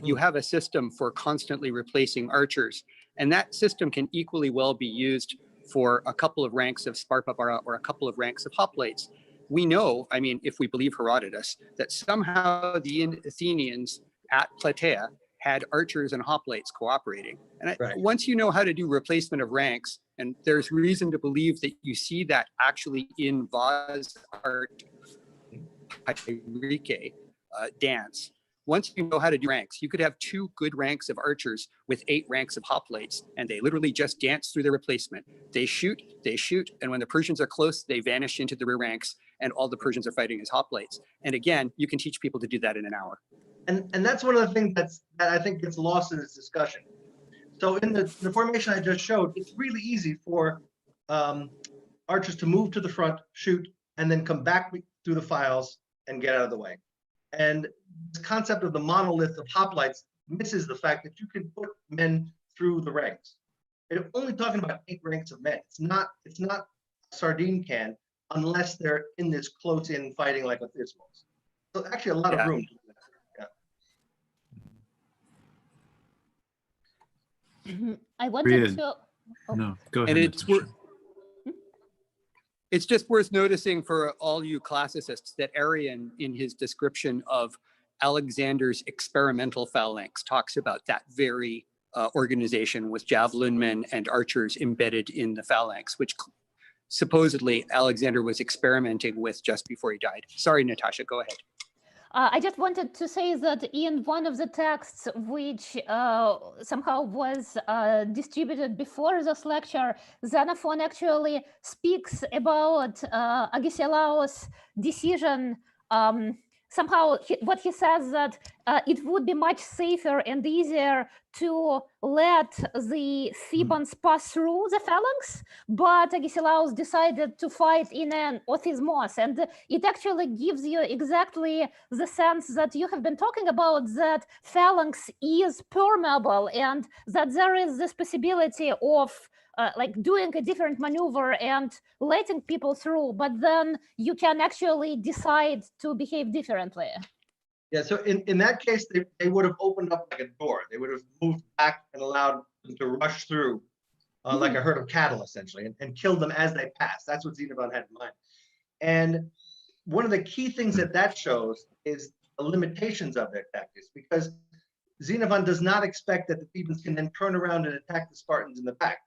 you have a system for constantly replacing archers, and that system can equally well be used for a couple of ranks of Sparpabara or a couple of ranks of hoplites. We know, I mean, if we believe Herodotus, that somehow the Athenians at Plataea had archers and hoplites cooperating. And once you know how to do replacement of ranks, and there's reason to believe that you see that actually in vase art, Hyrike, dance. Once you know how to do ranks, you could have 2 good ranks of archers with 8 ranks of hoplites, and they literally just dance through their replacement. They shoot, and when the Persians are close, they vanish into the rear ranks, and all the Persians are fighting as hoplites. And again, you can teach people to do that in an hour. And that's one of the things that I think gets lost in this discussion. So in the formation I just showed, it's really easy for archers to move to the front, shoot, and then come back through the files and get out of the way. And this concept of the monolith of hoplites misses the fact that you can put men through the ranks. They're only talking about 8 ranks of men. It's not a sardine can unless they're in this close-in fighting like a Thismos. So actually a lot of room. I wanted to. No, go ahead. And it's just worth noticing for all you classicists that Arrian, in his description of Alexander's experimental phalanx, talks about that very organization with javelin men and archers embedded in the phalanx, which supposedly Alexander was experimenting with just before he died. Sorry, Natasha, go ahead. I just wanted to say that in one of the texts which somehow was distributed before this lecture, Xenophon actually speaks about Agesilaus' decision. Somehow what he says that it would be much safer and easier to let the Thebans pass through the phalanx, but Agesilaus decided to fight in an othismos. And it actually gives you exactly the sense that you have been talking about, that phalanx is permeable and that there is this possibility of like doing a different maneuver and letting people through, but then you can actually decide to behave differently. Yeah, so in that case, they would have opened up like a door. They would have moved back and allowed them to rush through like a herd of cattle, essentially, and killed them as they passed. That's what Xenophon had in mind. And one of the key things that shows is the limitations of their tactics, because Xenophon does not expect that the Thebans can then turn around and attack the Spartans in the back.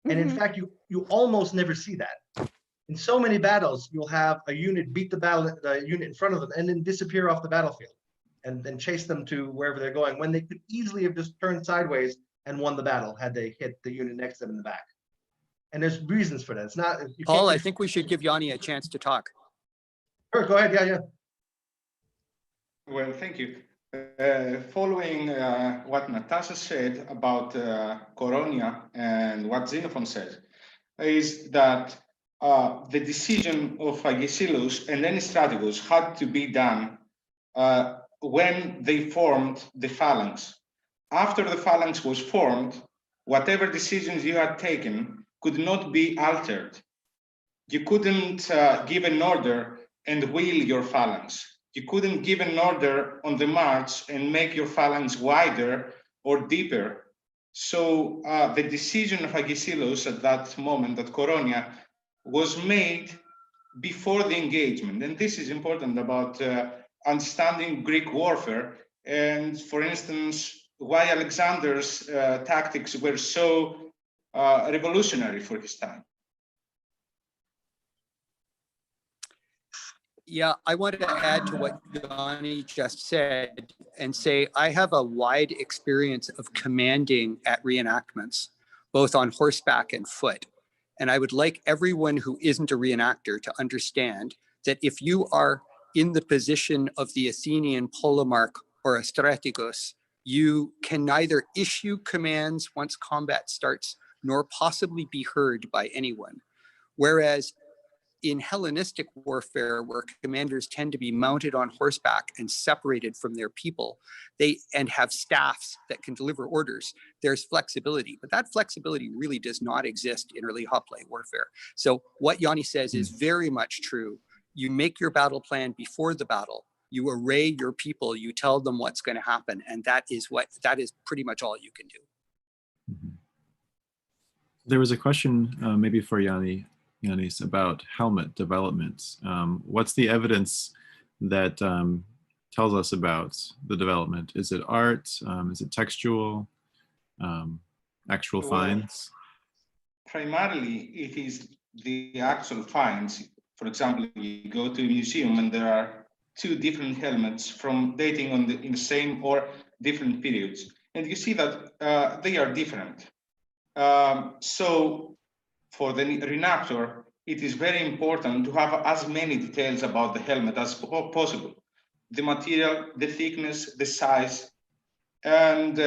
And in fact, you almost never see that. In so many battles, you'll have a unit beat the unit in front of them and then disappear off the battlefield and then chase them to wherever they're going, when they could easily have just turned sideways and won the battle had they hit the unit next to them in the back. And there's reasons for that. It's not. Paul, I think we should give Yanni a chance to talk. Sure, go ahead. Yeah. Well, thank you. Following what Natasha said about Coronia and what Xenophon said, is that the decision of Agesilaus and then Strategos had to be done when they formed the phalanx. After the phalanx was formed, whatever decisions you had taken could not be altered. You couldn't give an order and wheel your phalanx. You couldn't give an order on the march and make your phalanx wider or deeper. So the decision of Agesilaus at that moment, at Coronia, was made before the engagement. And this is important about understanding Greek warfare. And for instance, why Alexander's tactics were so revolutionary for his time. Yeah, I wanted to add to what Yanni just said and say I have a wide experience of commanding at reenactments, both on horseback and foot. And I would like everyone who isn't a reenactor to understand that if you are in the position of the Athenian Polemarch or a strategos, you can neither issue commands once combat starts, nor possibly be heard by anyone. Whereas in Hellenistic warfare, where commanders tend to be mounted on horseback and separated from their people, and have staffs that can deliver orders, there's flexibility. But that flexibility really does not exist in early hoplite warfare. So what Yanni says is very much true. You make your battle plan before the battle. You array your people. You tell them what's going to happen, and that is pretty much all you can do. There was a question maybe for Giannis about helmet development. What's the evidence that tells us about the development? Is it art? Is it textual? Actual finds? Primarily, it is the actual finds. For example, you go to a museum and there are two different helmets from dating in the same or different periods, and you see that they are different. So for the reenactor, it is very important to have as many details about the helmet as possible. The material, the thickness, the size, and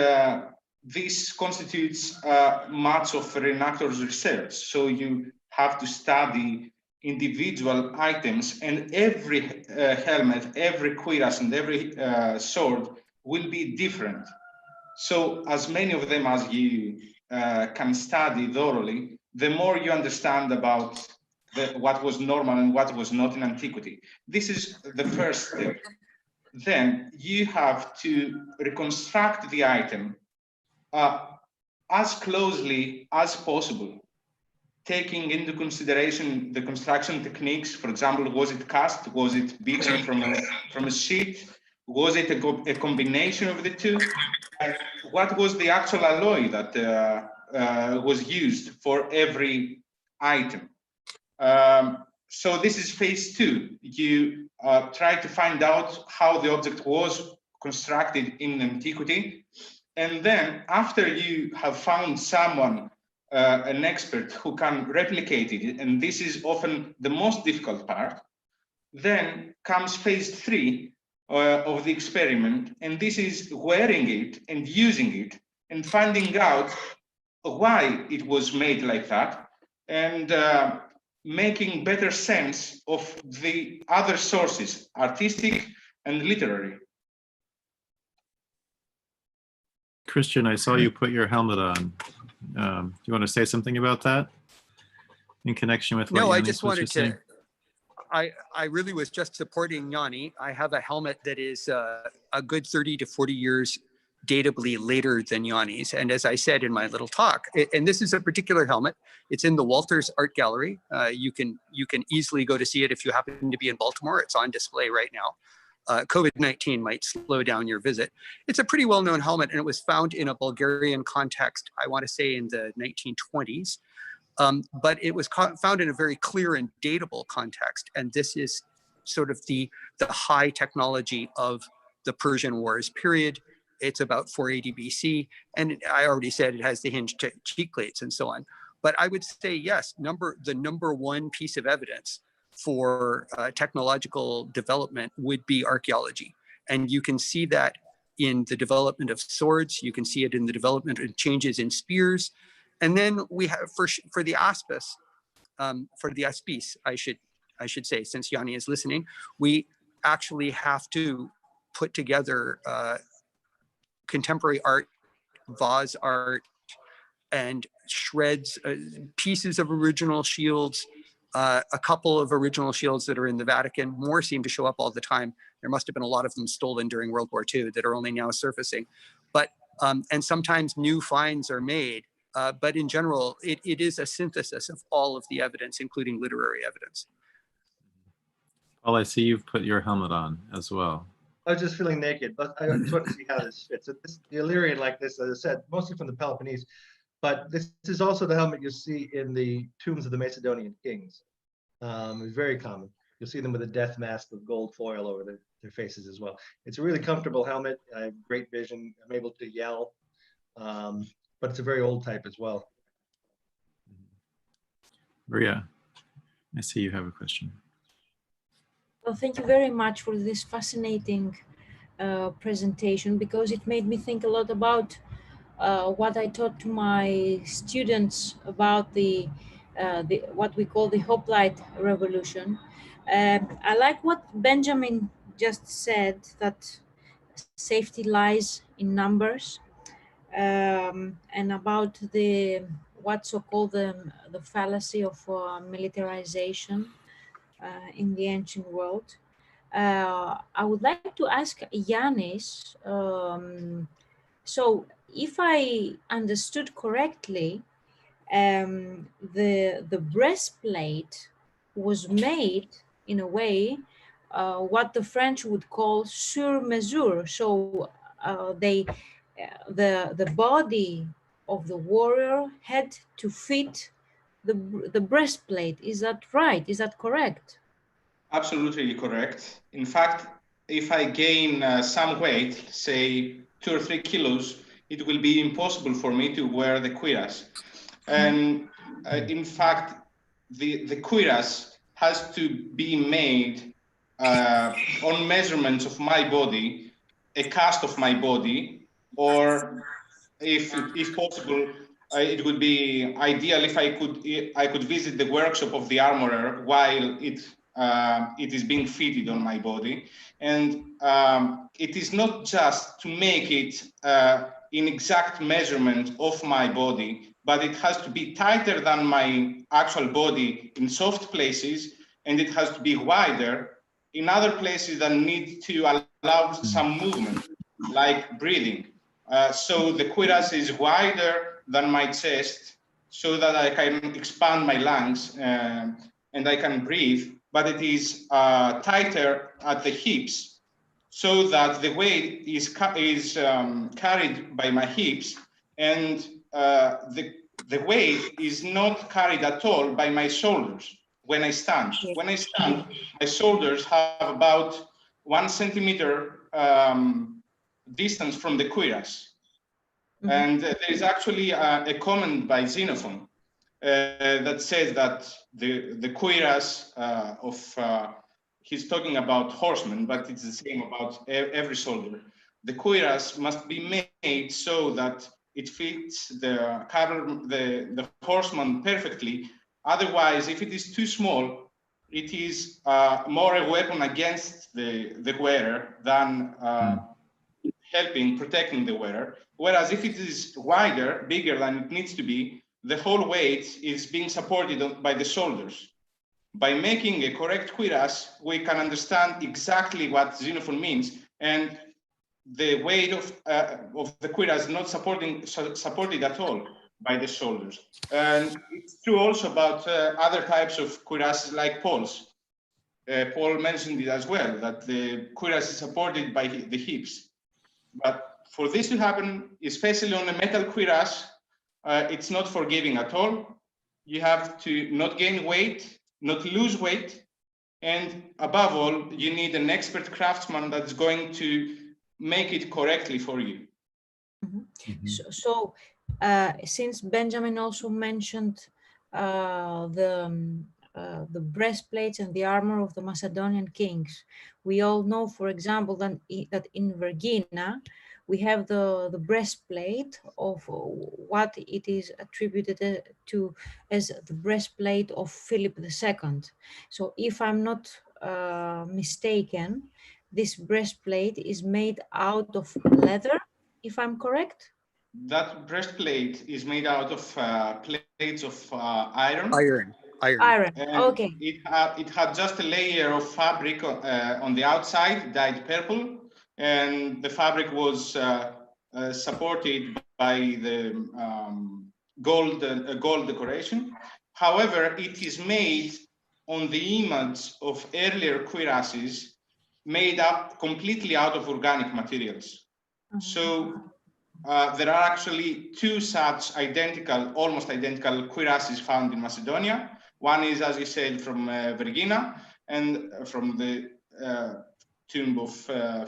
this constitutes much of a reenactor's research. So you have to study individual items, and every helmet, every cuirass, and every sword will be different. So as many of them as you can study thoroughly, the more you understand about what was normal and what was not in antiquity. This is the first step. Then you have to reconstruct the item as closely as possible, taking into consideration the construction techniques. For example, was it cast? Was it beaten from a sheet? Was it a combination of the two? What was the actual alloy that was used for every item? So this is phase two. You try to find out how the object was constructed in antiquity. And then after you have found someone, an expert who can replicate it, and this is often the most difficult part, then comes phase three of the experiment. And this is wearing it and using it and finding out why it was made like that, and making better sense of the other sources, artistic and literary. Christian, I saw you put your helmet on. Do you want to say something about that in connection with what No, I Giannis just was wanted saying? to, I really was just supporting Yanni. I have a helmet that is a good 30 to 40 years datably later than Yanni's. And as I said in my little talk, and this is a particular helmet, it's in the Walters Art Gallery. You can easily go to see it if you happen to be in Baltimore. It's on display right now. COVID-19 might slow down your visit. It's a pretty well-known helmet, and it was found in a Bulgarian context, I want to say in the 1920s. But it was found in a very clear and datable context. And this is sort of the high technology of the Persian Wars period. It's about 480 BC. And I already said it has the hinged cheek plates and so on. But I would say, yes, the number one piece of evidence for technological development would be archaeology. And you can see that in the development of swords. You can see it in the development of changes in spears. And then we have for the aspis, I should say, since Yanni is listening, we actually have to put together contemporary art, vase art, and shreds, pieces of original shields, a couple of original shields that are in the Vatican. More seem to show up all the time. There must have been a lot of them stolen during World War II that are only now surfacing. But and sometimes new finds are made. But in general, it is a synthesis of all of the evidence, including literary evidence. Paul, I see you've put your helmet on as well. I was just feeling naked, but I just want to see how this fits. The Illyrian, like this, as I said, mostly from the Peloponnese, But this is also the helmet you see in the tombs of the Macedonian kings. It's very common. You'll see them with a death mask with gold foil over their faces as well. It's a really comfortable helmet. I have great vision. I'm able to yell, but it's a very old type as well. Maria, I see you have a question. Well, thank you very much for this fascinating presentation, because it made me think a lot about what I taught to my students about the what we call the hoplite revolution. I like what Benjamin just said, that safety lies in numbers, and about the what so-called the fallacy of militarization in the ancient world. I would like to ask Giannis, so if I understood correctly, the breastplate was made in a way what the French would call sur mesure. So the body of the warrior had to fit the breastplate. Is that right? Is that correct? Absolutely correct. In fact, if I gain some weight, say 2 or 3 kilos, it will be impossible for me to wear the cuirass. And in fact, the cuirass has to be made on measurements of my body, a cast of my body, or if possible, it would be ideal if I could visit the workshop of the armorer while it is being fitted on my body. And it is not just to make it in exact measurement of my body, but it has to be tighter than my actual body in soft places, and it has to be wider in other places that need to allow some movement, like breathing. So the cuirass is wider than my chest so that I can expand my lungs and I can breathe, but it is tighter at the hips so that the weight is carried by my hips, and the weight is not carried at all by my shoulders when I stand. When I stand, my shoulders have about 1 centimeter distance from the cuirass. Mm-hmm. And there is actually a comment by Xenophon that says that the cuirass he's talking about horsemen, but it's the same about every soldier. The cuirass must be made so that it fits the horseman perfectly. Otherwise, if it is too small, it is more a weapon against the wearer than protecting the wearer. Whereas if it is wider, bigger than it needs to be, the whole weight is being supported by the shoulders. By making a correct cuirass, we can understand exactly what Xenophon means, and the weight of the cuirass is not supported at all by the shoulders. And it's true also about other types of cuirasses like Paul's. Paul mentioned it as well, that the cuirass is supported by the hips. But for this to happen, especially on a metal cuirass, it's not forgiving at all. You have to not gain weight, not lose weight, and above all, you need an expert craftsman that's going to make it correctly for you. Mm-hmm. So since Benjamin also mentioned the breastplates and the armor of the Macedonian kings, we all know, for example, that in Vergina, we have the breastplate of what it is attributed to as the breastplate of Philip II. So if I'm not mistaken, this breastplate is made out of leather, if I'm correct? That breastplate is made out of plates of iron. Iron. Okay. It had just a layer of fabric on the outside, dyed purple, and the fabric was supported by the gold decoration. However, it is made on the image of earlier cuirasses made up completely out of organic materials. So there are actually two such identical, almost identical cuirasses found in Macedonia. One is, as you said, from Vergina and from the tomb of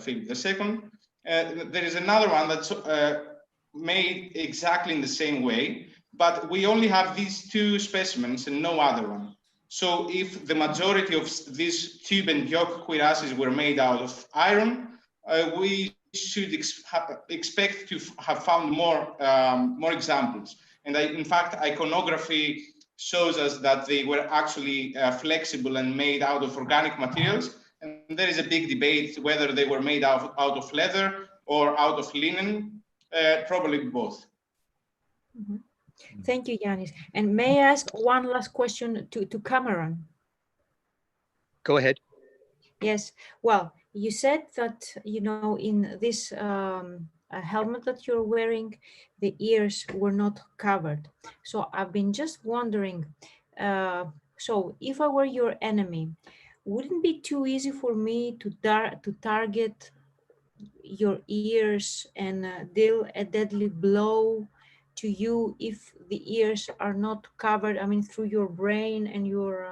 Philip II. There is another one that's made exactly in the same way, but we only have these two specimens and no other one. So if the majority of these tube and yoke cuirasses were made out of iron, we should expect to have found more examples. And in fact, iconography shows us that they were actually flexible and made out of organic materials. And there is a big debate whether they were made out of leather or out of linen, probably both. Mm-hmm. Thank you, Giannis. And may I ask one last question to Cameron? Go ahead. Yes. Well, you said that, you know, in this helmet that you're wearing, the ears were not covered. So I've been just wondering, so if I were your enemy, wouldn't it be too easy for me to target your ears and deal a deadly blow to you if the ears are not covered? I mean, through your brain and your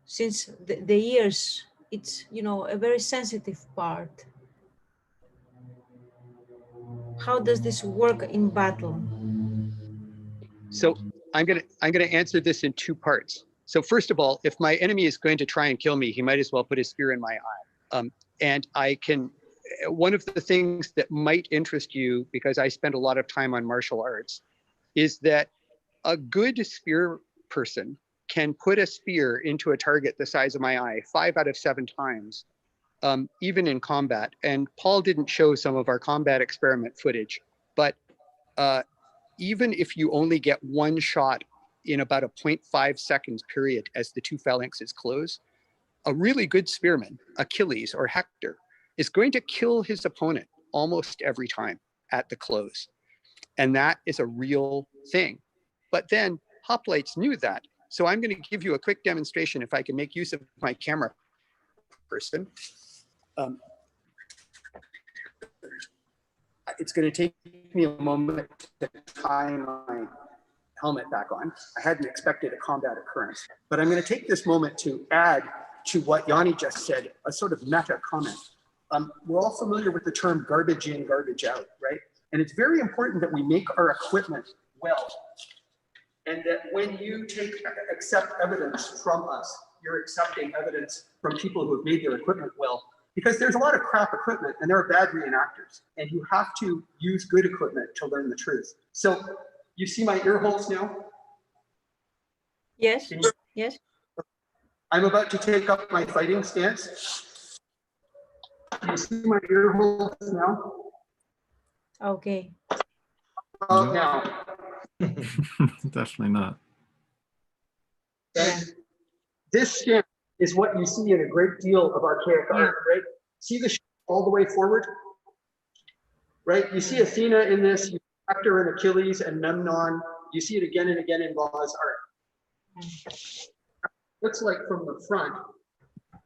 since the ears, it's, you know, a very sensitive part. How does this work in battle? So I'm gonna answer this in two parts. So first of all, if my enemy is going to try and kill me, he might as well put a spear in my eye. And I can, one of the things that might interest you, because I spend a lot of time on martial arts, is that a good spear person can put a spear into a target the size of my eye 5 out of 7 times, even in combat. And Paul didn't show some of our combat experiment footage, but even if you only get one shot in about a 0.5 seconds period as the two phalanxes close, a really good spearman, Achilles or Hector, is going to kill his opponent almost every time at the close. And that is a real thing. But then hoplites knew that. So I'm going to give you a quick demonstration if I can make use of my camera person. It's going to take me a moment to tie my helmet back on. I hadn't expected a combat occurrence, but I'm going to take this moment to add to what Yanni just said, a sort of meta comment. We're all familiar with the term garbage in, garbage out, right? And it's very important that we make our equipment well. And that when you accept evidence from us, you're accepting evidence from people who have made their equipment well, because there's a lot of crap equipment and there are bad reenactors, and you have to use good equipment to learn the truth. So you see my ear holes now? Yes, yes. I'm about to take up my fighting stance. You see my ear holes now? Okay. Now. Definitely not. And this stance is what you see in a great deal of archaic art, right? See the all the way forward, right? You see Athena in this, you see Hector and Achilles and Memnon. You see it again and again in Law's art. Looks like from the front.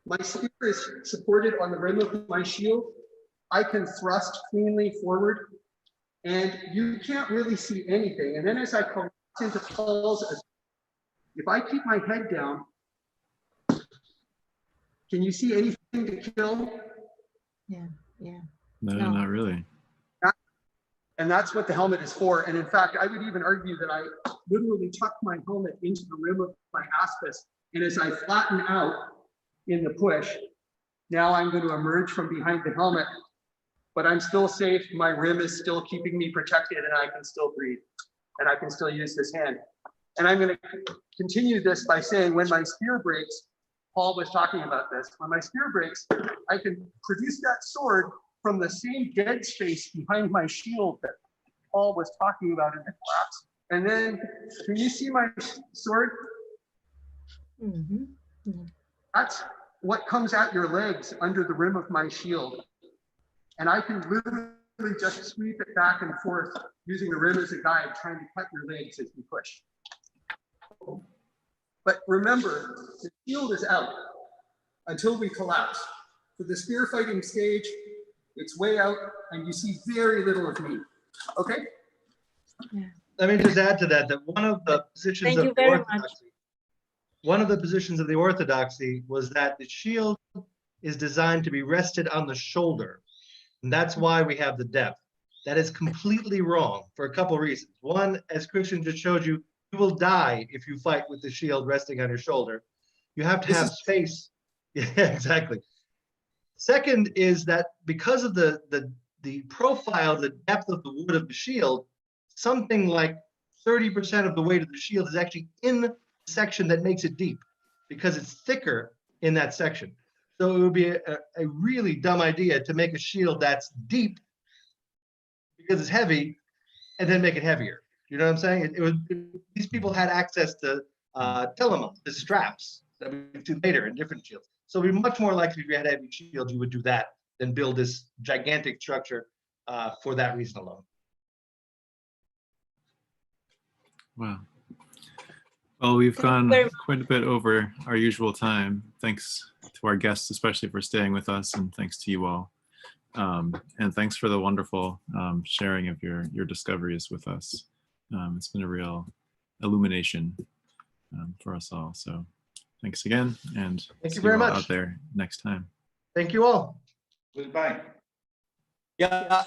My spear is supported on the rim of my shield. I can thrust cleanly forward, and you can't really see anything. And then as I collapse into Paul's, if I keep my head down, can you see anything to kill? Yeah, yeah. No, not really. And that's what the helmet is for. And in fact, I would even argue that I literally tuck my helmet into the rim of my aspis. And as I flatten out in the push, now I'm going to emerge from behind the helmet, but I'm still safe. My rim is still keeping me protected, and I can still breathe, and I can still use this hand. And I'm going to continue this by saying, when my spear breaks, Paul was talking about this, when my spear breaks, I can produce that sword from the same dead space behind my shield that Paul was talking about in the collapse. And then, can you see my sword? Mm-hmm. Mm-hmm. That's what comes at your legs under the rim of my shield. And I can literally just sweep it back and forth using the rim as a guide, trying to cut your legs as you push. But remember, the shield is out until we collapse. For the spear fighting stage, It's way out and you see very little of me. Okay? Let me just add to that, that one of the positions Thank of you the very much. orthodoxy, one of the positions of the orthodoxy was that the shield is designed to be rested on the shoulder. And that's why we have the depth. That is completely wrong for a couple of reasons. One, as Christian just showed you, you will die if you fight with the shield resting on your shoulder. You have to have space. Yeah, exactly. Second is that because of the profile, the depth of the wood of the shield, something like 30% of the weight of the shield is actually in the section that makes it deep because it's thicker in that section. So it would be a really dumb idea to make a shield that's deep because it's heavy and then make it heavier. You know what I'm saying? These people had access to telema, the straps that we do later in different shields. So it'd be much more likely if you had a heavy shield, you would do that than build this gigantic structure for that reason alone. Wow. Well, we've Thank you gone very much. quite a bit over our usual time. Thanks to our guests, especially for staying with us, and thanks to you all. And thanks for the wonderful sharing of your discoveries with us. It's been a real illumination for us all. So thanks again, and Thank see you very all much. out there next time. Thank you all. Goodbye. Yeah.